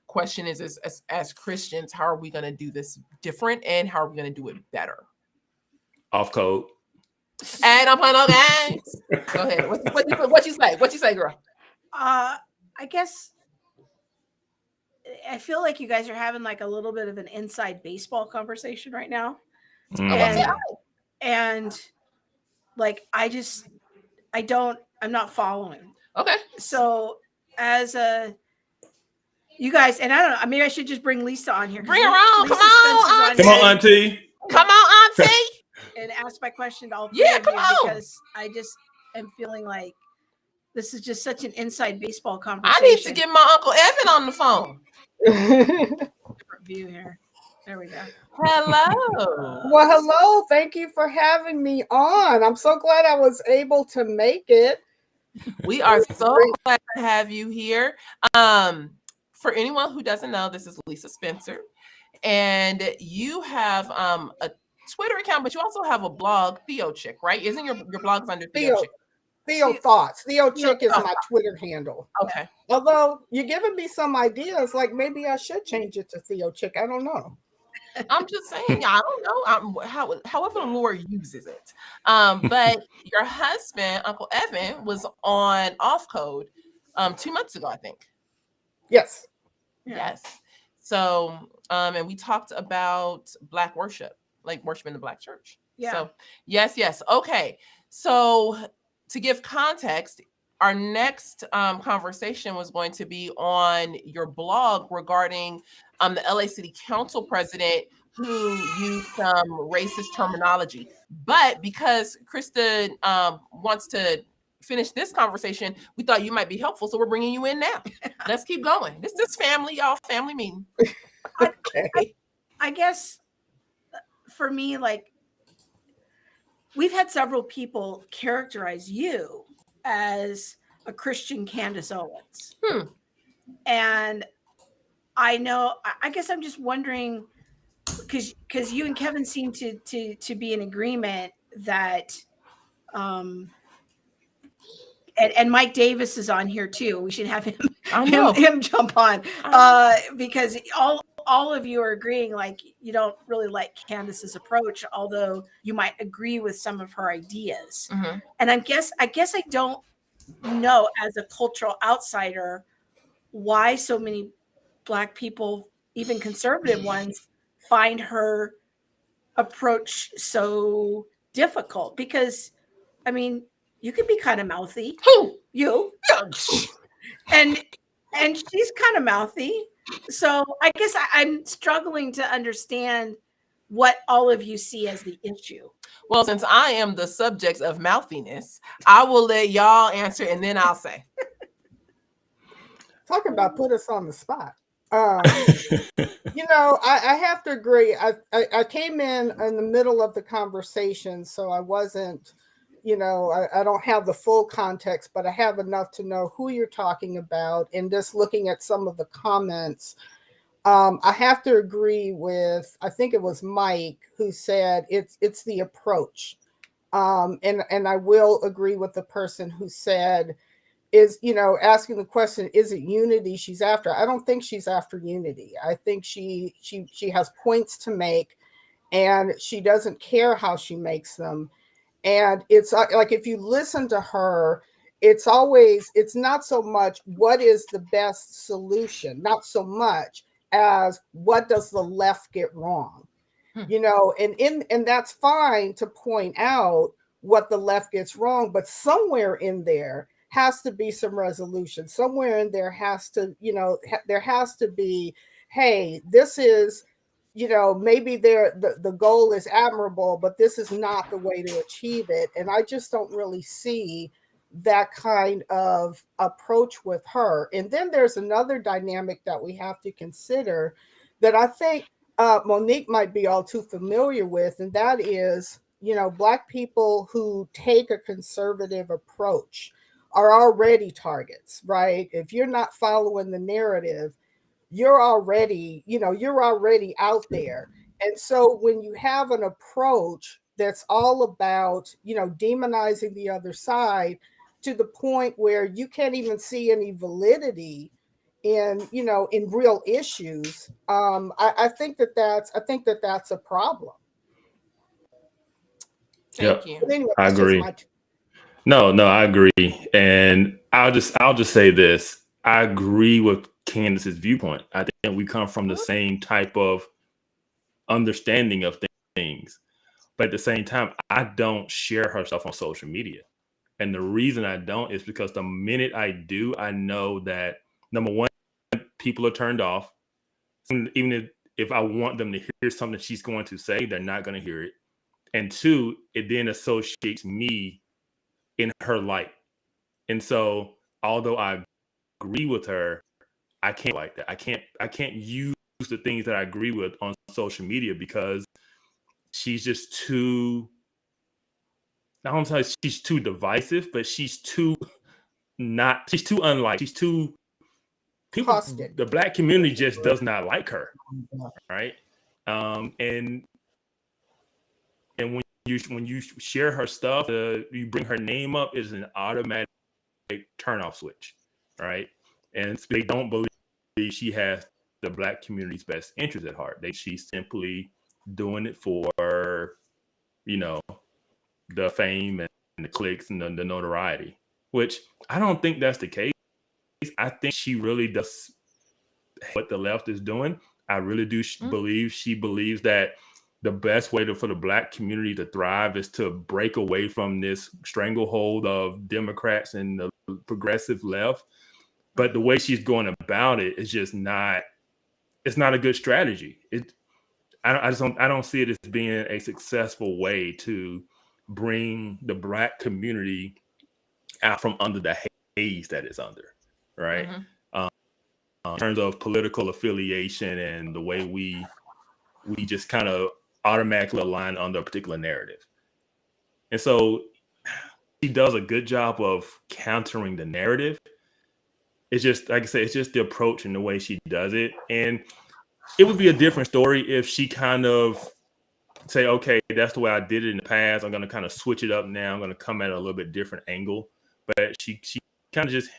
question is, as Christians, how are we going to do this different, and how are we going to do it better? Off code. And I'm playing games. Go ahead. What you say? What you say, girl? I guess I feel like you guys are having like a little bit of an inside baseball conversation right now. And like, I'm not following. Okay. So you guys, and I don't know, maybe I should just bring Lisa on here. Bring her on. Lisa Come on, Auntie. Come on, Auntie. And ask my question to all three Yeah, of come you, on. because I just am feeling like this is just such an inside baseball conversation. I need to get my Uncle Evan on the phone. Different view here. There we go. Hello. Well, hello. Thank you for having me on. I'm so glad I was able to make it. We are so glad to have you here. For anyone who doesn't know, this is Lisa Spencer, and you have a Twitter account, but you also have a blog, Theo Chick, right? Isn't your blog is under Theo Chick? Theo Thoughts. Theo Chick is my Twitter handle. Okay. Although you're giving me some ideas, like maybe I should change it to Theo Chick. I don't know. I'm just saying, I don't know however the Lord uses it. But your husband, Uncle Evan, was on Off Code 2 months ago, I think. Yes. Yes. So, and we talked about Black worship, like worship in the Black church. Yeah. So, yes. Okay. So, to give context, our next conversation was going to be on your blog regarding the LA City Council president who used some racist terminology. But because Krista wants to finish this conversation, we thought you might be helpful, so we're bringing you in now. Let's keep going. This is family, y'all. Family meeting. Okay. I guess for me, like, we've had several people characterize you as a Christian Candace Owens. And I guess I'm just wondering, because you and Kevin seem to be in agreement that and Mike Davis is on here too. We should have him jump on because all of you are agreeing, like, you don't really like Candace's approach, although you might agree with some of her ideas. Mm-hmm. And I guess I don't know, as a cultural outsider, why so many Black people, even conservative ones, find her approach so difficult. Because, I mean, you can be kind of mouthy. Who? You. And she's kind of mouthy. So I guess I'm struggling to understand what all of you see as the issue. Well, since I am the subject of mouthiness, I will let y'all answer, and then I'll say. Talk about put us on the spot. I have to agree. I came in the middle of the conversation, so I wasn't, I don't have the full context, but I have enough to know who you're talking about. And just looking at some of the comments, I have to agree with, I think it was Mike who said it's the approach. And I will agree with the person who said, is, asking the question, is it unity she's after? I don't think she's after unity. I think she has points to make, and she doesn't care how she makes them. And it's like, if you listen to her, it's not so much what is the best solution, not so much as what does the left get wrong, and that's fine to point out what the left gets wrong, but somewhere in there has to be some resolution. Somewhere in there has to, there has to be, hey, this is, maybe the goal is admirable, but this is not the way to achieve it. And I just don't really see that kind of approach with her. And then there's another dynamic that we have to consider that I think Monique might be all too familiar with, and that is, Black people who take a conservative approach are already targets, right? If you're not following the narrative, you're already, you're already out there. And so when you have an approach that's all about, demonizing the other side to the point where you can't even see any validity in real issues, I think that's a problem. Thank you. But anyway, I that's just agree. my No, I agree. And I'll just say this. I agree with Candace's viewpoint. I think we come from the same type of understanding of things. But at the same time, I don't share her stuff on social media. And the reason I don't is because the minute I do, I know that number one, people are turned off. Even if I want them to hear something she's going to say, they're not going to hear it. And two, it then associates me in her light. And so, although I agree with her, I can't like that. I can't use the things that I agree with on social media because she's just too. I don't tell you she's too divisive, but she's too not. She's too unlike. She's too. People, caustic. the Black community just does not like her, right? And when you share her stuff, you bring her name up, is an automatic turn off switch, right? And they don't believe she has the Black community's best interest at heart. She's simply doing it for, the fame and the clicks and the notoriety, which I don't think that's the case. I think she really does what the left is doing. I really do believe she believes that the best way for the Black community to thrive is to break away from this stranglehold of Democrats and the progressive left. But the way she's going about it is just not. It's not a good strategy. I don't see it as being a successful way to bring the Black community out from under the haze that it's under, right? In terms of political affiliation and the way we just kind of automatically align under a particular narrative. And so she does a good job of countering the narrative. It's just, like I said, it's just the approach and the way she does it. And it would be a different story if she kind of say, okay, that's the way I did it in the past. I'm going to kind of switch it up now. I'm going to come at a little bit different angle. But she kind of just,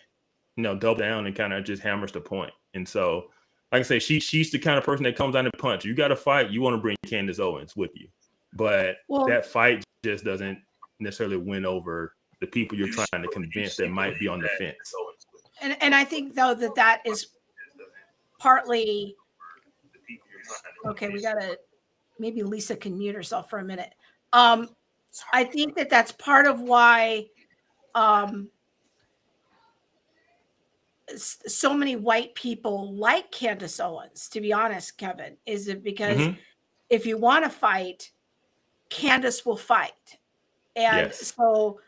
double down and kind of just hammers the point. And so, like I say, she's the kind of person that comes out and punch. You got to fight. You want to bring Candace Owens with you. But that fight just doesn't necessarily win over the people you're trying to convince that might be on the fence. And I think, though, that is partly okay. We gotta maybe Lisa can mute herself for a minute. I think that's part of why so many white people like Candace Owens, to be honest, Kevin. Is it because if you want to fight, Candace will fight. And so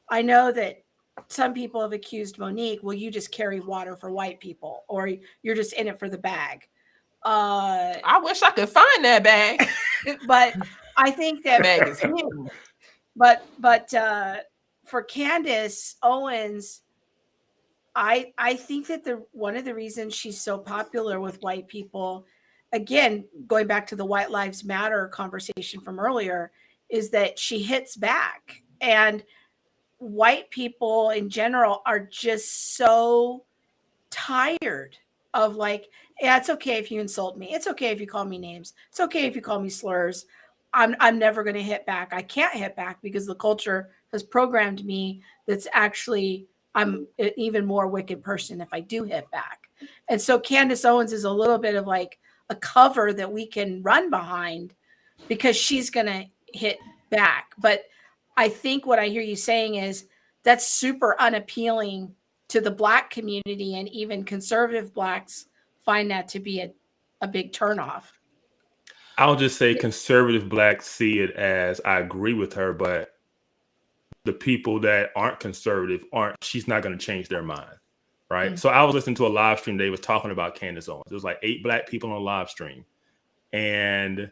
I know that some people have accused Monique, well, you just carry water for white people, or you're just in it for the bag. I wish I could find that bag. But I think that bag is hidden. But for Candace Owens, I think that one of the reasons she's so popular with white people, again, going back to the White Lives Matter conversation from earlier, is that she hits back. And white people in general are just so tired of like, yeah, it's okay if you insult me. It's okay if you call me names. It's okay if you call me slurs. I'm never going to hit back. I can't hit back because the culture has programmed me that's actually I'm an even more wicked person if I do hit back. And so Candace Owens is a little bit of like a cover that we can run behind because she's going to hit back. But I think what I hear you saying is that's super unappealing to the Black community, and even conservative Blacks find that to be a big turnoff. I'll just say conservative Blacks see it as, I agree with her, but the people that aren't conservative she's not going to change their mind. Right. Mm-hmm. So I was listening to a live stream. They was talking about Candace Owens. There was like 8 Black people on a live stream, and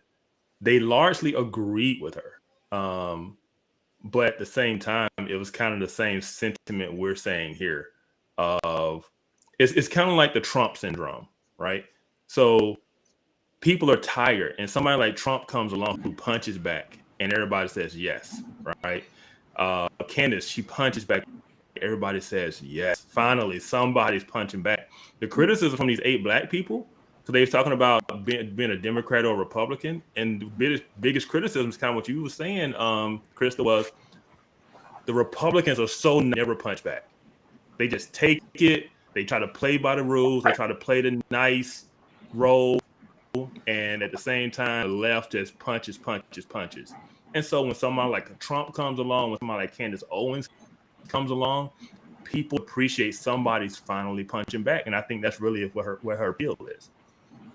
they largely agreed with her. But at the same time, it was kind of the same sentiment we're saying here of it's kind of like the Trump syndrome, right? So people are tired, and somebody like Trump comes along who punches back, and everybody says yes, right? Candace, she punches back. Everybody says yes. Finally, somebody's punching back. The criticism from these 8 black people, so they was talking about being a Democrat or a Republican, and the biggest criticism is kind of what you were saying, Krista, was the Republicans are so never punch back. They just take it. They try to play by the rules. They try to play the nice role, and at the same time, the left just punches. And so when someone like Trump comes along, when somebody like Candace Owens comes along, people appreciate somebody's finally punching back, and I think that's really what her appeal is.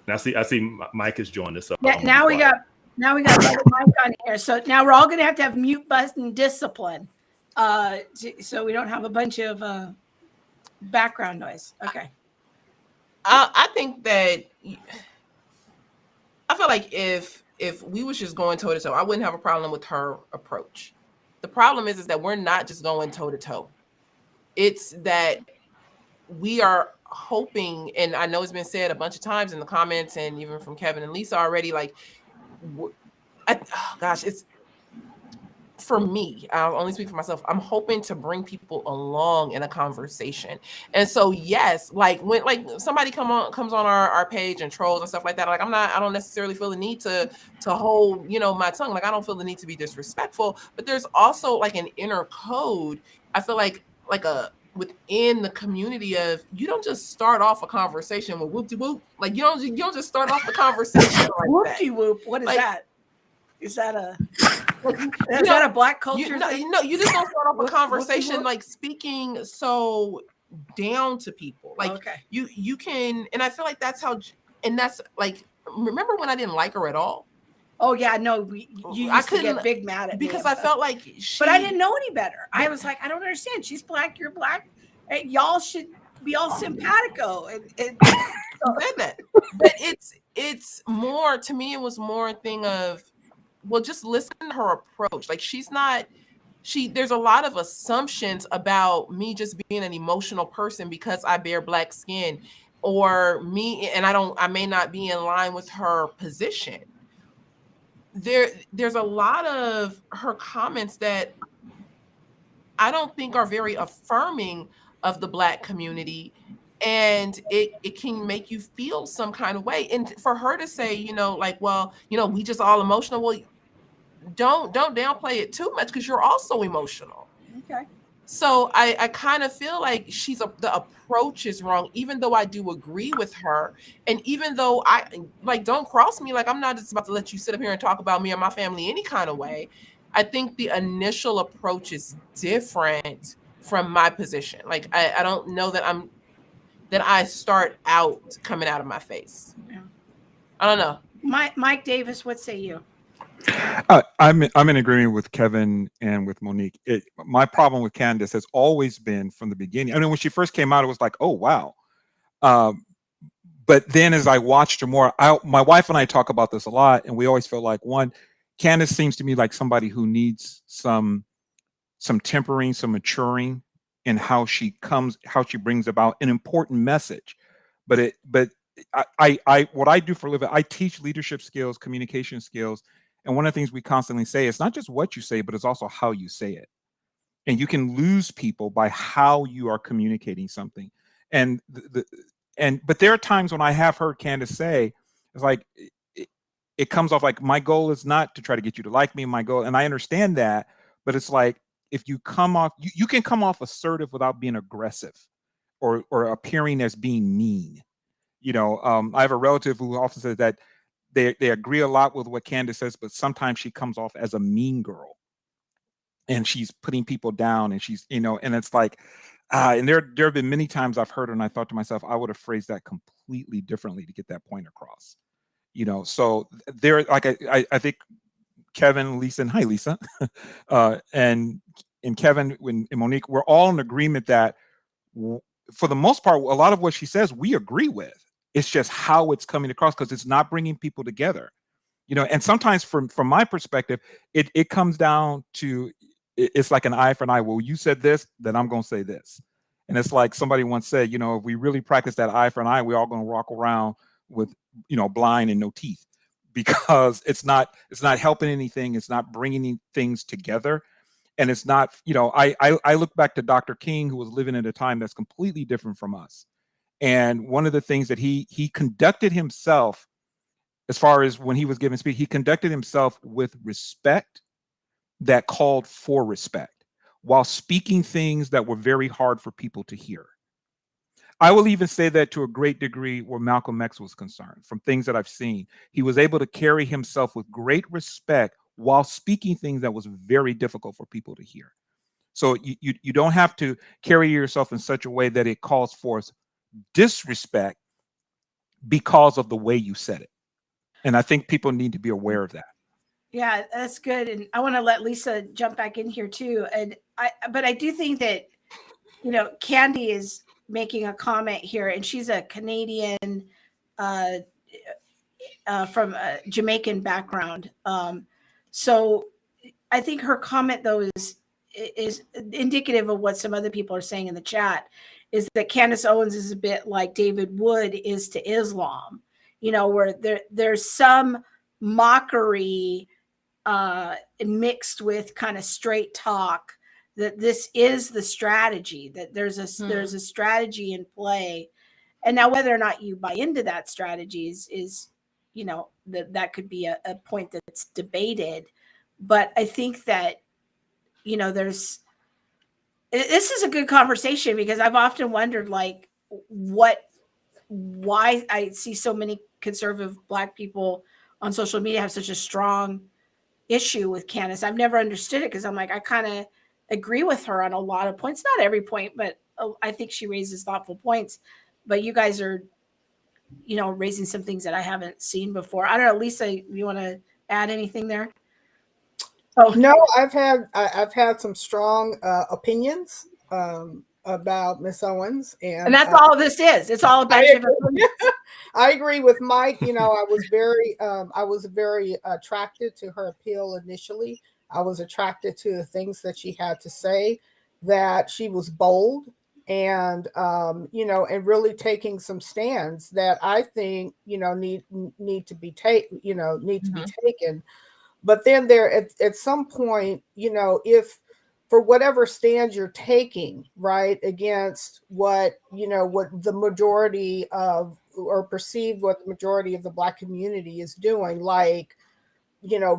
And I see Mike has joined us. Yeah, now we got Mike on here. So now we're all going to have mute button discipline, so we don't have a bunch of background noise. Okay. I think that I feel like if we was just going toe to toe, I wouldn't have a problem with her approach. The problem is that we're not just going toe to toe. It's that we are hoping, and I know it's been said a bunch of times in the comments and even from Kevin and Lisa already, like, it's for me, I'll only speak for myself. I'm hoping to bring people along in a conversation. And so, yes, like when somebody comes on our page and trolls and stuff like that, like I don't necessarily feel the need to hold, my tongue. Like I don't feel the need to be disrespectful, but there's also like an inner code. I feel like within the community of, you don't just start off a conversation with whoop-de-whoop. Like you don't just start off the conversation like whoop-de-whoop. What is that? Is that a black culture thing? No, you just don't start off a conversation like speaking so down to people. Like you can, and I feel like that's how, and that's like, remember when I didn't like her at all? Oh yeah, no, you used to get big mad at me because I felt like but I didn't know any better. I was like, I don't understand. She's black, you're black. Hey, y'all should be all simpatico and said that. But it's more, to me, it was more a thing of, well, just listen to her approach. Like there's a lot of assumptions about me just being an emotional person because I bear black skin, or me, and I may not be in line with her position. There's a lot of her comments that I don't think are very affirming of the black community, and it can make you feel some kind of way. And for her to say, like, well, we just all emotional. Well, don't downplay it too much, because you're also emotional. Okay. So I kind of feel like the approach is wrong, even though I do agree with her. And even though don't cross me, like I'm not just about to let you sit up here and talk about me or my family any kind of way. I think the initial approach is different from my position. Like I don't know that I start out coming out of my face. Yeah. I don't know. Mike Davis, what say you? I'm in agreement with Kevin and with Monique. My problem with Candace has always been from the beginning. I mean, when she first came out, it was like, oh wow. But then as I watched her more, my wife and I talk about this a lot, and we always feel like, one, Candace seems to me like somebody who needs some tempering, some maturing in how she brings about an important message. But I what I do for a living, I teach leadership skills, communication skills. And one of the things we constantly say, it's not just what you say, but it's also how you say it. And you can lose people by how you are communicating something. And but there are times when I have heard Candace say, it's like, it comes off like, my goal is not to try to get you to like me. My goal, and I understand that, but it's like, if you come off, you can come off assertive without being aggressive or appearing as being mean. I have a relative who often says that they agree a lot with what Candace says, but sometimes she comes off as a mean girl, and she's putting people down, and she's, and it's like, and there have been many times I've heard her, and I thought to myself, I would have phrased that completely differently to get that point across. So there, like I think Kevin, Lisa, and hi Lisa, and Kevin and Monique, we're all in agreement that for the most part, a lot of what she says we agree with. It's just how it's coming across, because it's not bringing people together, and sometimes from my perspective, it comes down to, it's like an eye for an eye. Well, you said this, then I'm going to say this. And it's like somebody once said, if we really practice that eye for an eye, we're all going to walk around with blind and no teeth, because it's not helping anything. It's not bringing things together. And it's not, I look back to Dr. King, who was living at a time that's completely different from us. And one of the things that he conducted himself, as far as when he was giving speech, he conducted himself with respect that called for respect, while speaking things that were very hard for people to hear. I will even say that to a great degree where Malcolm X was concerned, from things that I've seen. He was able to carry himself with great respect while speaking things that was very difficult for people to hear. So you don't have to carry yourself in such a way that it calls forth disrespect because of the way you said it. And I think people need to be aware of that. Yeah, that's good. And I want to let Lisa jump back in here too. But I do think that, Candy is making a comment here, and she's a Canadian from a Jamaican background. So I think her comment though is indicative of what some other people are saying in the chat, is that Candace Owens is a bit like David Wood is to Islam, where there's some mockery mixed with kind of straight talk, that this is the strategy, that there's a strategy in play. And now whether or not you buy into that strategy is that could be a point that's debated. But I think that this is a good conversation, because I've often wondered why I see so many conservative Black people on social media have such a strong issue with Candace. I've never understood it, because I'm like, I kind of agree with her on a lot of points, not every point, but I think she raises thoughtful points. But you guys are, raising some things that I haven't seen before. I don't know, Lisa, you want to add anything there? Oh no, I've had some strong opinions about Miss Owens, and that's all this is. It's all about I agree with Mike. I was very attracted to her appeal initially. I was attracted to the things that she had to say, that she was bold, and and really taking some stands that I think need to be taken. But then there at some point, if for whatever stand you're taking, right, against what the majority of, or perceived what the majority of the Black community is doing, like,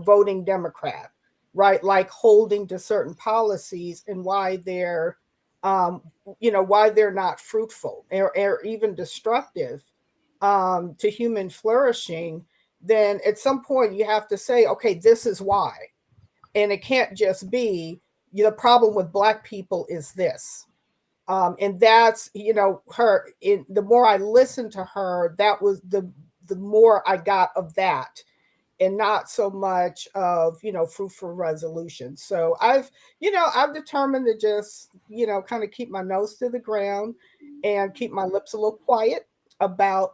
voting Democrat, right, like holding to certain policies, and why they're not fruitful or even destructive to human flourishing, then at some point you have to say, okay, this is why. And it can't just be, the problem with Black people is this. And that's, her, the more I listened to her, that was the more I got of that, and not so much of, fruitful resolution. So I've determined to just, kind of keep my nose to the ground and keep my lips a little quiet about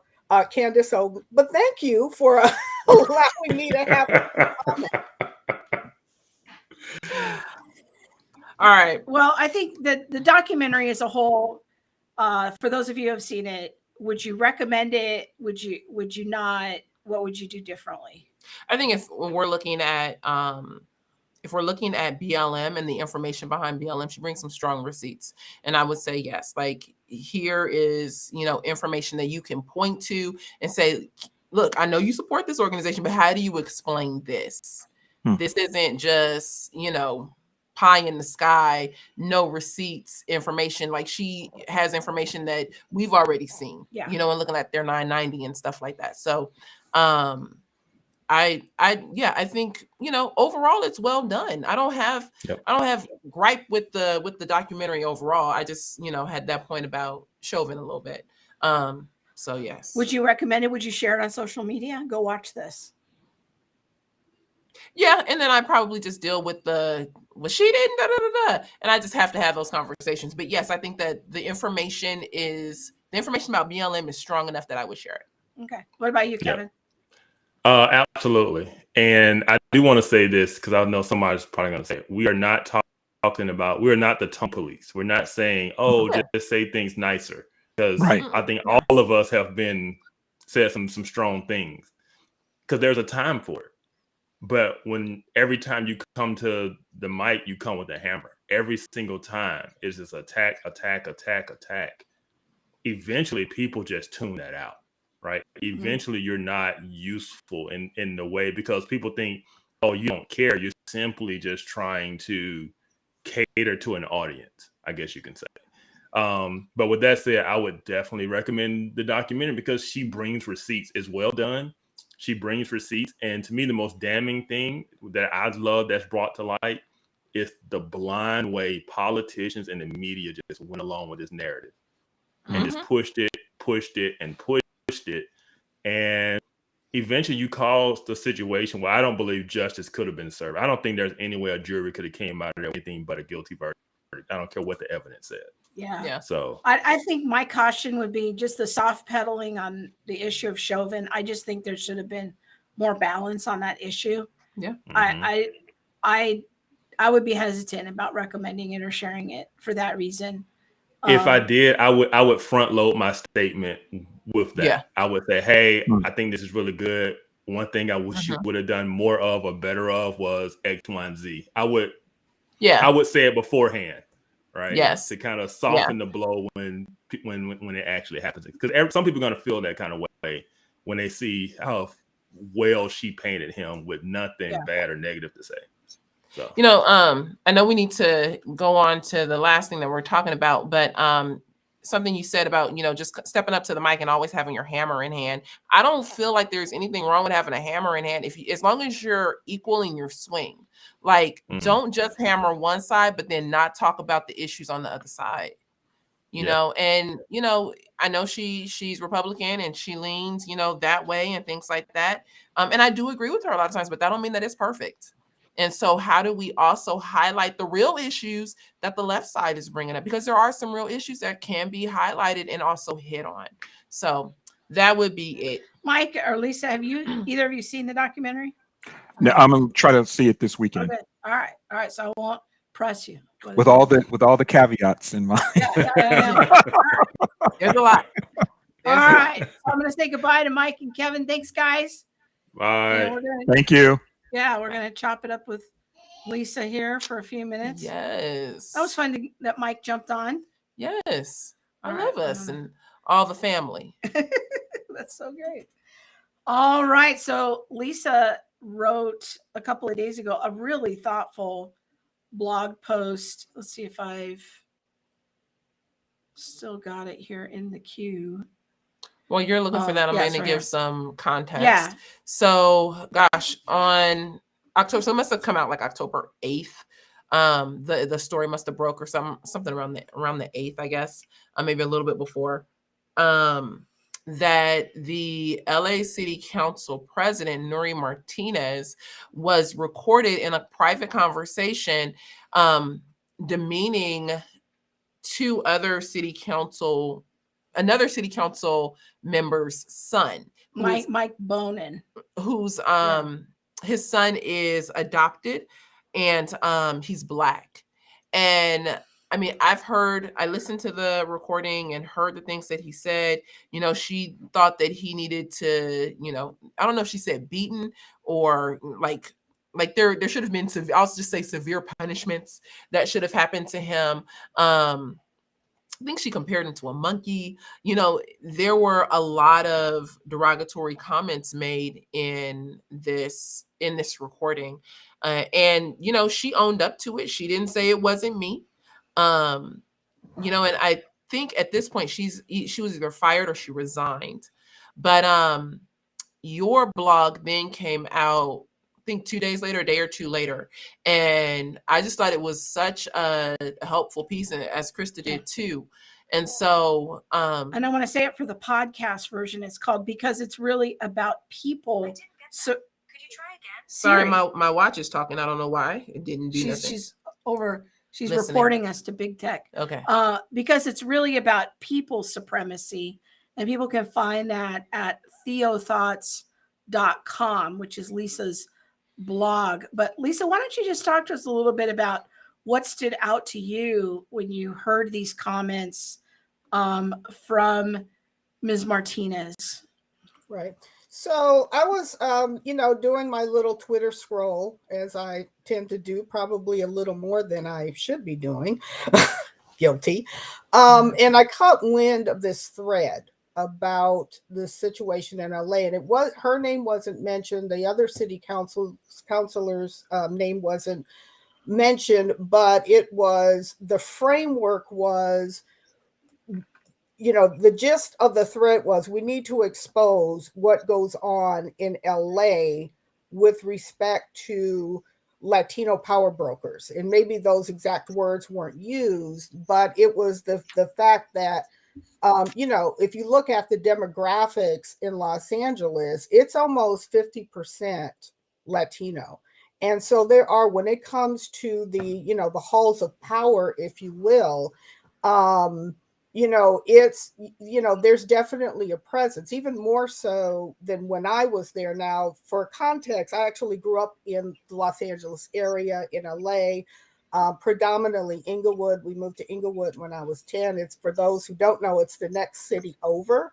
Candace Owens. But thank you for allowing me to have a comment. All right. Well, I think that the documentary as a whole, for those of you who have seen it, would you recommend it? Would you not? What would you do differently? I think if we're looking at BLM and the information behind BLM, she brings some strong receipts. And I would say yes. Like, here is, information that you can point to and say, look, I know you support this organization, but how do you explain this? This isn't just, pie in the sky, no receipts information. Like, she has information that we've already seen, and looking at their 990 and stuff like that. So, I think, overall it's well done. I don't have gripe with the documentary overall. I just, had that point about Chauvin a little bit. So yes. Would you recommend it? Would you share it on social media? Go watch this. Yeah, and then I probably just deal with what she did, and I just have to have those conversations. But yes, I think that the information about BLM is strong enough that I would share it. Okay. What about you, Kevin? Absolutely. And I do want to say this, because I know somebody's probably going to say it. We are not talking about, we're not the tone police. We're not saying, just say things nicer. Because I think all of us have been said some strong things, because there's a time for it. But when every time you come to the mic, you come with a hammer. Every single time it's just attack. Eventually, people just tune that out, right? Eventually, you're not useful in the way, because people think, oh, you don't care. You're simply just trying to cater to an audience, I guess you can say. But with that said, I would definitely recommend the documentary, because she brings receipts. It's well done. She brings receipts. And to me, the most damning thing that I love that's brought to light is the blind way politicians and the media just went along with this narrative and just pushed it. And eventually you caused the situation where I don't believe justice could have been served. I don't think there's any way a jury could have came out of there with anything but a guilty verdict. I don't care what the evidence said. Yeah. So I think my caution would be just the soft pedaling on the issue of Chauvin. I just think there should have been more balance on that issue. Yeah. I would be hesitant about recommending it or sharing it for that reason. If I did, I would front load my statement with that. Yeah. I would say, hey, I think this is really good. One thing I wish you would have done more of or better of was X, Y, and Z. I would say it beforehand, right? Yes. To kind of soften the blow when it actually happens. Because some people are going to feel that kind of way when they see how well she painted him with nothing bad or negative to say. So, I know we need to go on to the last thing that we're talking about, but something you said about, just stepping up to the mic and always having your hammer in hand. I don't feel like there's anything wrong with having a hammer in hand as long as you're equaling your swing. Like, don't just hammer one side, but then not talk about the issues on the other side. And I know she's Republican and she leans, that way and things like that. And I do agree with her a lot of times, but that don't mean that it's perfect. And so how do we also highlight the real issues that the left side is bringing up? Because there are some real issues that can be highlighted and also hit on. So that would be it. Mike or Lisa, have either of you seen the documentary? No, I'm gonna try to see it this weekend. Okay. All right. So I won't press you with all the caveats in mind. There's a lot. All right. So I'm gonna say goodbye to Mike and Kevin. Thanks, guys. Bye. Thank you. Yeah, we're going to chop it up with Lisa here for a few minutes. Yes. That was fun that Mike jumped on. Yes. I love us and all the family. That's so great. All right. So Lisa wrote a couple of days ago a really thoughtful blog post. Let's see if I've still got it here in the queue. Well, you're looking for that. I'm going to give some context. Yeah. So, gosh, on October, so it must have come out like October 8th. The story must have broke or something around the 8th, I guess, maybe a little bit before. That the LA City Council President Nuri Martinez was recorded in a private conversation, demeaning another city council member's son, Mike Bonin, who's his son is adopted and he's Black. And I mean, I listened to the recording and heard the things that he said. She thought that he needed to, I don't know if she said beaten or like there should have been I'll just say severe punishments that should have happened to him. I think she compared him to a monkey. There were a lot of derogatory comments made in this recording. And she owned up to it. She didn't say it wasn't me. And I think at this point she was either fired or she resigned. But your blog then came out, I think 2 days later, a day or two later. And I just thought it was such a helpful piece, and as Krista did too. And so and I want to say it for the podcast version. It's called Because It's Really About People. So could you try again? Sorry, my watch is talking. I don't know why. It didn't do nothing. She's reporting us to big tech. Okay. Because it's really about people supremacy. And people can find that at theothoughts.com, which is Lisa's blog. But Lisa, why don't you just talk to us a little bit about what stood out to you when you heard these comments from Ms. Martinez? Right. So I was, doing my little Twitter scroll, as I tend to do, probably a little more than I should be doing. Guilty. And I caught wind of this thread about the situation in LA, and her name wasn't mentioned. The other city councilor's name wasn't mentioned, but the framework was, the gist of the thread was, we need to expose what goes on in LA with respect to Latino power brokers. And maybe those exact words weren't used, but it was the fact that, if you look at the demographics in Los Angeles, it's almost 50% Latino. And so when it comes to the halls of power, if you will, there's definitely a presence, even more so than when I was there. Now, for context, I actually grew up in the Los Angeles area in LA, predominantly Inglewood. We moved to Inglewood when I was 10. It's, for those who don't know, it's the next city over.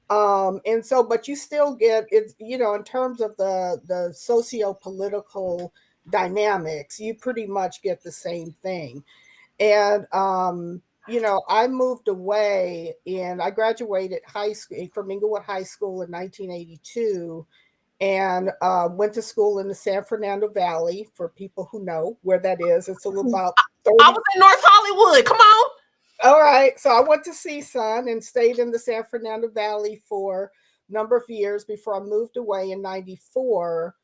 And so, but you still get it, in terms of the socio-political dynamics, you pretty much get the same thing. And, I moved away, and I graduated high school from Inglewood High School in 1982, and went to school in the San Fernando Valley. For people who know where that is, it's about 30. I was in North Hollywood. Come on. All right. So I went to CSUN and stayed in the San Fernando Valley for a number of years before I moved away in 94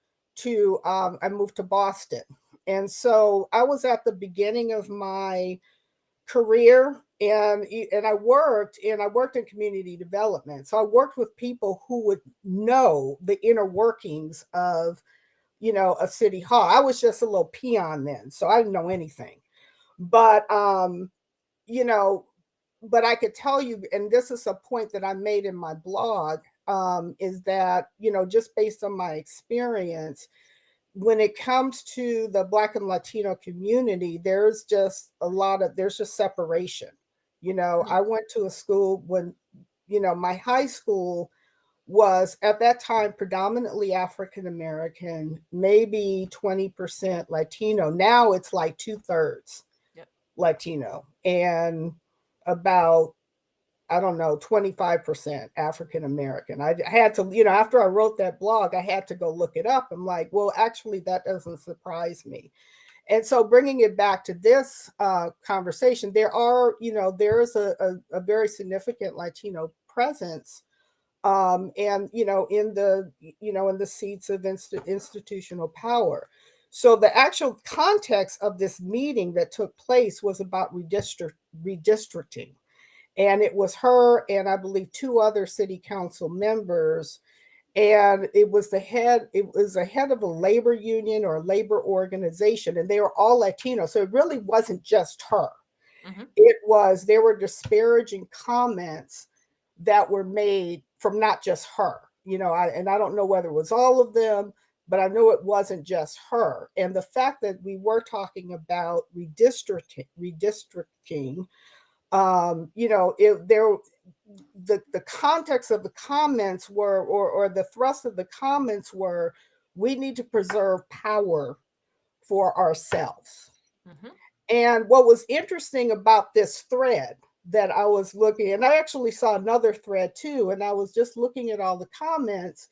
I moved to Boston. And so I was at the beginning of my career, and I worked in community development. So I worked with people who would know the inner workings of, a city hall. I was just a little peon then, so I didn't know anything. But but I could tell you, and this is a point that I made in my blog, is that, just based on my experience, when it comes to the Black and Latino community, there's just separation. I went to a school when, my high school was at that time predominantly African American, maybe 20% Latino. Now it's like 2/3 Latino, and about, I don't know, 25% African American. I had to, after I wrote that blog, I had to go look it up. I'm like, well, actually, that doesn't surprise me. And so, bringing it back to this conversation, there is a very significant Latino presence, and in the seats of institutional power. So the actual context of this meeting that took place was about redistricting. And it was her and I believe 2 other city council members. And it was the head of a labor union or labor organization. And they were all Latino. So it really wasn't just her. Mm-hmm. There were disparaging comments that were made from not just her, and I don't know whether it was all of them, but I know it wasn't just her. And the fact that we were talking about redistricting, the context of the comments were, or the thrust of the comments were, we need to preserve power for ourselves. Mm-hmm. And what was interesting about this thread that I was looking, and I actually saw another thread too, and I was just looking at all the comments,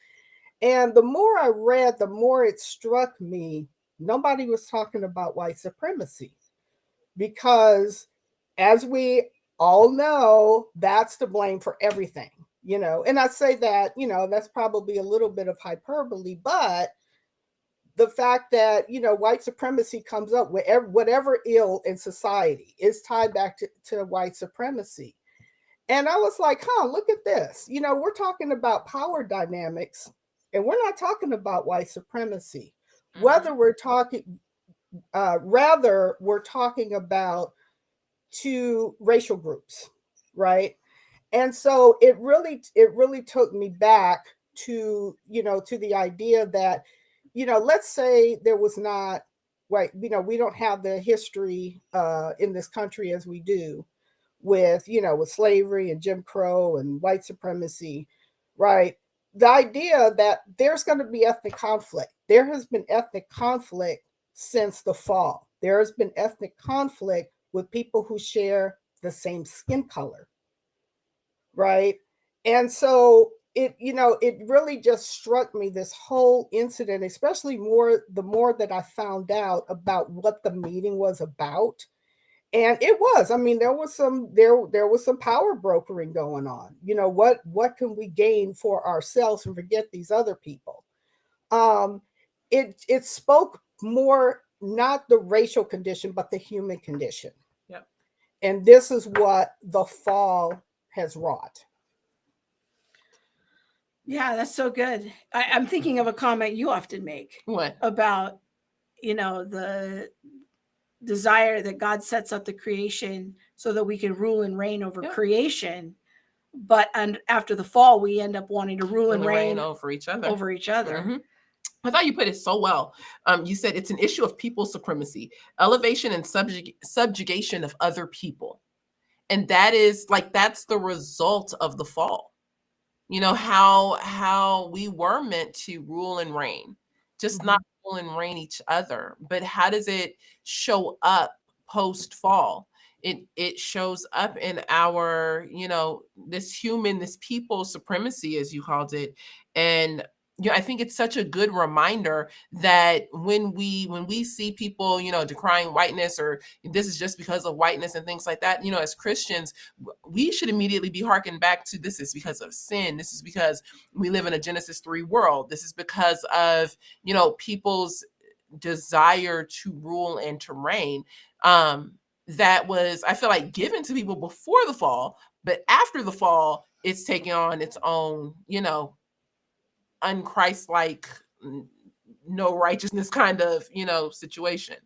and the more I read, the more it struck me, nobody was talking about white supremacy, because as we all know, that's to blame for everything, and I say that, that's probably a little bit of hyperbole, but the fact that, white supremacy comes up, whatever ill in society is tied back to white supremacy. And I was like, look at this. We're talking about power dynamics, and we're not talking about white supremacy. Mm-hmm. Rather, we're talking about 2 racial groups, right? And so it really took me back to, to the idea that, let's say there was not, right, we don't have the history in this country as we do with, with slavery and Jim Crow and white supremacy, right? the idea that there's going to be ethnic conflict. There has been ethnic conflict since the fall. There has been ethnic conflict with people who share the same skin color, right? And so it, it really just struck me, this whole incident, especially the more that I found out about what the meeting was about. And it was, I mean, there was some power brokering going on. What can we gain for ourselves and forget these other people? It spoke more, not the racial condition, but the human condition. Yep. And this is what the fall has wrought. Yeah, that's so good. I'm thinking of a comment you often make. What? About, the desire that God sets up the creation so that we can rule and reign over creation. But after the fall, we end up wanting to rule and reign over each other. Mm-hmm. I thought you put it so well. You said it's an issue of people supremacy, elevation and subjugation of other people. And that's the result of the fall. How we were meant to rule and reign, just not rule and reign each other. But how does it show up post fall? It shows up in our, this people supremacy, as you called it. And I think it's such a good reminder that when we see people, decrying whiteness, or this is just because of whiteness and things like that, as Christians, we should immediately be harkened back to, this is because of sin. This is because we live in a Genesis 3 world. This is because of, people's desire to rule and to reign. That was, I feel like, given to people before the fall, but after the fall, it's taken on its own, unchrist-like, no righteousness kind of, situation.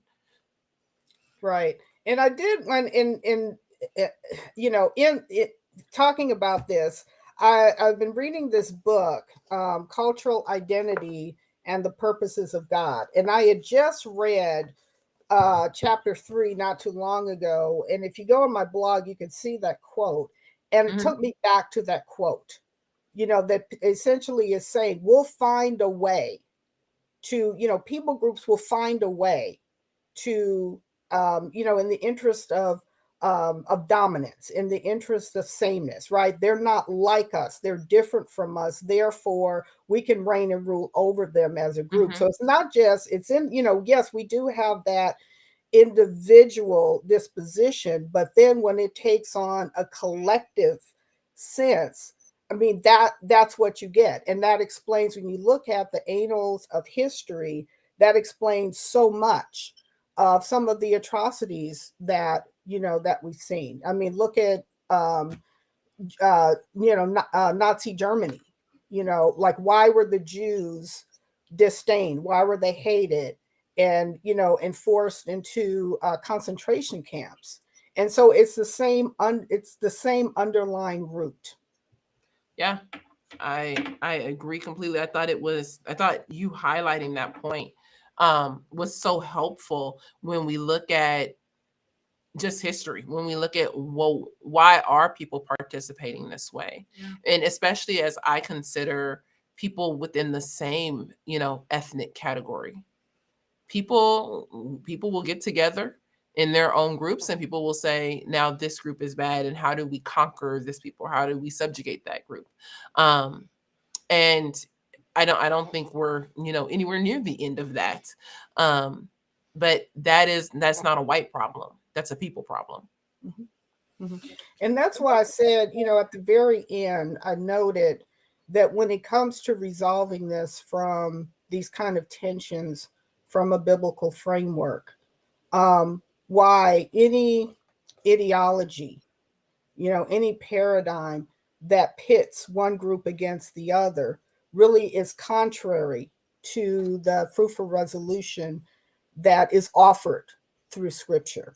Right. And I did, when in talking about this, I've been reading this book, Cultural Identity and the Purposes of God. And I had just read chapter 3 not too long ago. And if you go on my blog, you can see that quote. And it took me back to that quote, that essentially is saying, we'll find a way to, people groups will find a way to, in the interest of dominance, in the interest of sameness, right? They're not like us. They're different from us. Therefore, we can reign and rule over them as a group. So it's not just, it's in, yes, we do have that individual disposition, but then when it takes on a collective sense, I mean, that's what you get. And that explains, when you look at the annals of history, that explains so much of some of the atrocities that, that we've seen. I mean, look at, Nazi Germany, like, why were the Jews disdained? Why were they hated and, enforced into concentration camps? And so it's the same, it's the same underlying root. Yeah, I agree completely. I thought you highlighting that point was so helpful when we look at just history, when we look at, well, why are people participating this way? And especially as I consider people within the same, ethnic category. People will get together in their own groups, and people will say, now this group is bad, and how do we conquer this people? How do we subjugate that group? And I don't think we're, anywhere near the end of that. But that's not a white problem. That's a people problem. And that's why I said, at the very end, I noted that when it comes to resolving this from these kind of tensions from a biblical framework, why any ideology, any paradigm that pits one group against the other really is contrary to the fruitful resolution that is offered through Scripture,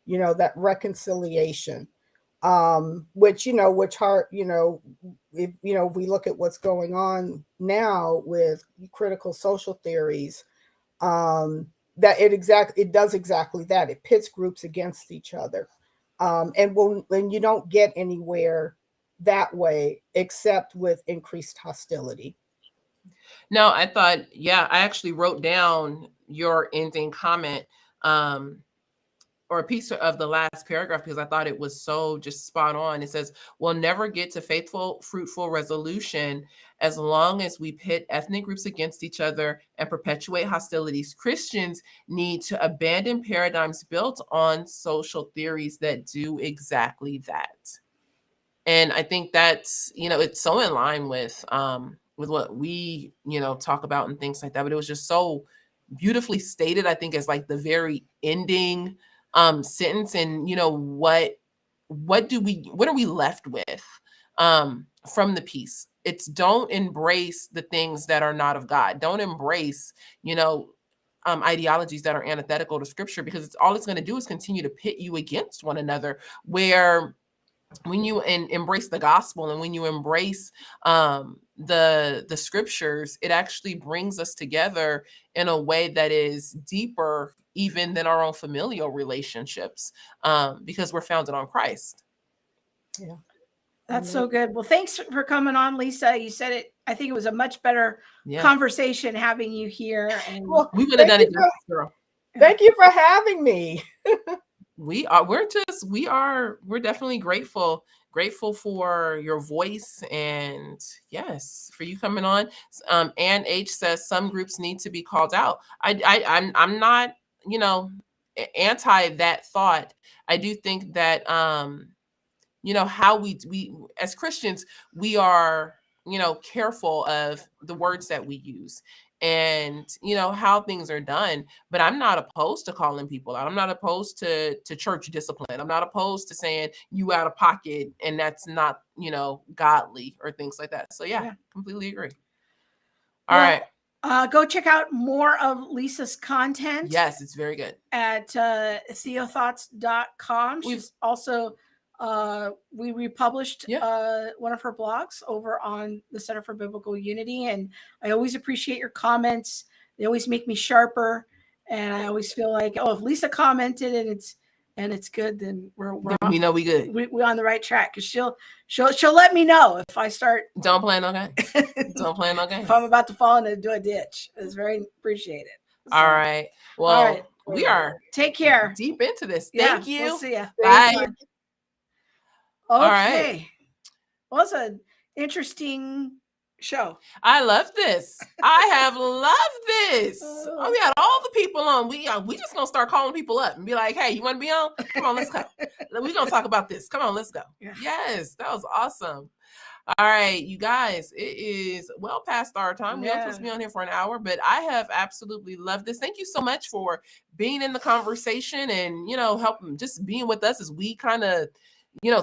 that reconciliation, which if we look at what's going on now with critical social theories, that it does exactly that. It pits groups against each other. And when you don't get anywhere that way, except with increased hostility. No, I thought, yeah, I actually wrote down your ending comment, or a piece of the last paragraph, because I thought it was so just spot on. It says, we'll never get to faithful, fruitful resolution as long as we pit ethnic groups against each other and perpetuate hostilities. Christians need to abandon paradigms built on social theories that do exactly that. And I think that's, it's so in line with what we, talk about and things like that. But it was just so beautifully stated, I think, as like the very ending sentence. And what are we left with from the piece? It's don't embrace the things that are not of God. Don't embrace, ideologies that are antithetical to scripture, because it's going to do is continue to pit you against one another. Where when you embrace the gospel, and when you embrace the scriptures, it actually brings us together in a way that is deeper even than our own familial relationships, because we're founded on Christ. Yeah. That's so good. Well, thanks for coming on, Lisa. You said it. I think it was a much better conversation having you here. And Well, we would have done it, girl. Thank you for having me. We're definitely grateful for your voice, and yes, for you coming on. Ann H says some groups need to be called out. I'm not, anti that thought. I do think that how we as Christians, we are, careful of the words that we use, and how things are done. But I'm not opposed to calling people out. I'm not opposed to church discipline. I'm not opposed to saying you out of pocket and that's not, godly or things like that. So yeah. Completely agree. All right. Go check out more of Lisa's content. Yes, it's very good. At theothoughts.com. She's also we republished one of her blogs over on the Center for Biblical Unity, and I always appreciate your comments. They always make me sharper, and I always feel like, if Lisa commented and it's good, then we're we know we good. We're on the right track, because she'll let me know if I start. Don't plan on that. Don't plan on that. If I'm about to fall into a ditch. It's very appreciated. So, all right. Well, all right. We are take care. Deep into this. Thank you. We'll see ya. Bye. Okay. Right. Well, it's an interesting show. I love this. I have loved this. We had all the people on. We just gonna start calling people up and be like, hey, you want to be on? Come on, let's go. We're gonna talk about this. Come on, let's go. Yeah. Yes, that was awesome. All right, you guys, it is well past our time. We're supposed to be on here for an hour, but I have absolutely loved this. Thank you so much for being in the conversation and, helping, just being with us as we kind of,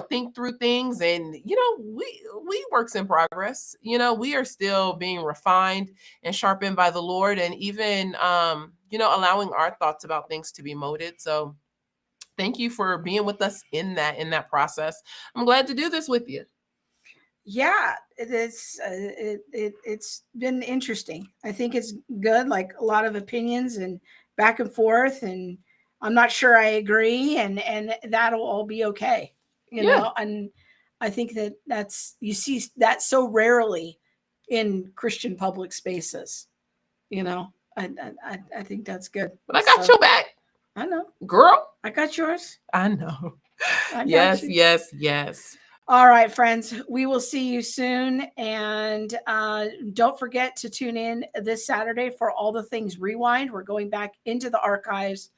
think through things. And, we works in progress. We are still being refined and sharpened by the Lord, and even, allowing our thoughts about things to be molded. So thank you for being with us in that process. I'm glad to do this with you. Yeah, it is. It's been interesting. I think it's good, like a lot of opinions and back and forth, and I'm not sure I agree, and that'll all be okay, you know. And I think you see that so rarely in Christian public spaces, I think that's good. But I got your back. I know, girl. I got yours. I know. Yes. All right, friends, we will see you soon. And don't forget to tune in this Saturday for All the Things Rewind. We're going back into the archives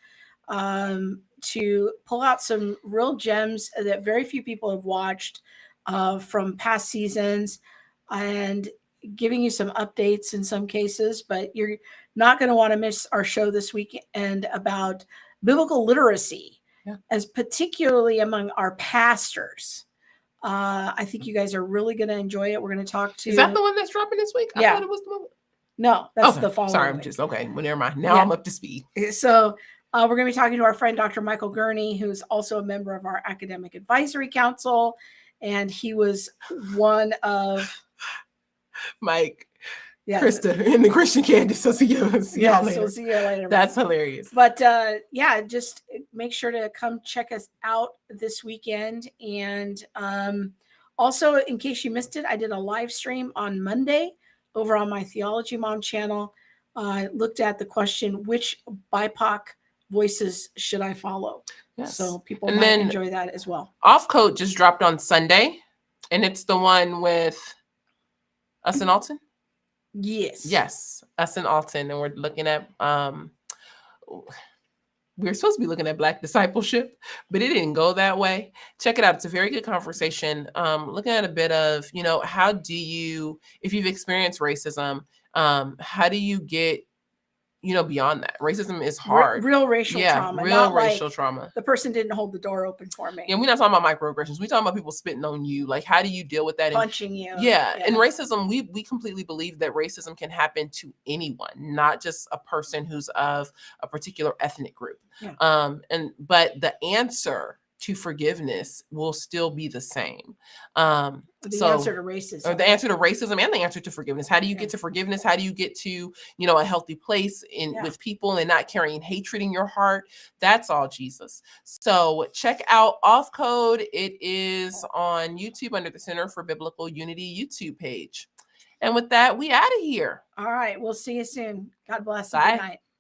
to pull out some real gems that very few people have watched from past seasons, and giving you some updates in some cases. But you're not going to want to miss our show this weekend about biblical literacy, as particularly among our pastors. I think you guys are really going to enjoy it. We're going to talk to. Is that the one that's dropping this week? I thought it was the one. No, that's the following. Sorry, I'm week. just okay. Well, never mind. Now I'm up to speed. So we're going to be talking to our friend Dr. Michael Gurney, who's also a member of our Academic Advisory Council, and he was one of Mike. Krista and the Christian Candace. So see you later. So see you later. That's hilarious. But just make sure to come check us out this weekend. And Also, in case you missed it, I did a live stream on Monday over on my Theology Mom channel. I looked at the question, which BIPOC voices should I follow? Yes. So people And might then enjoy that as well. Off Code just dropped on Sunday, and it's the one with us and Alton. Yes. Yes, us and Alton, and we're looking at we were supposed to be looking at Black discipleship, but it didn't go that way. Check it out. It's a very good conversation. Looking at a bit of, how do you, if you've experienced racism, how do you get, beyond that? Racism is hard. Real racial trauma. Real not racial like trauma. the person didn't hold the door open for me. Yeah, we're not talking about microaggressions. We're talking about people spitting on you. Like, how do you deal with that? Punching you. Yeah. And racism, we completely believe that racism can happen to anyone, not just a person who's of a particular ethnic group. Yeah. But the answer to forgiveness will still be the same. The answer to racism. Or the answer to racism and the answer to forgiveness. How do you get to forgiveness? How do you get to, a healthy place with people and not carrying hatred in your heart? That's all Jesus. So check out Off Code. It is on YouTube under the Center for Biblical Unity YouTube page. And with that, we out of here. All right. We'll see you soon. God bless. Bye. Good night.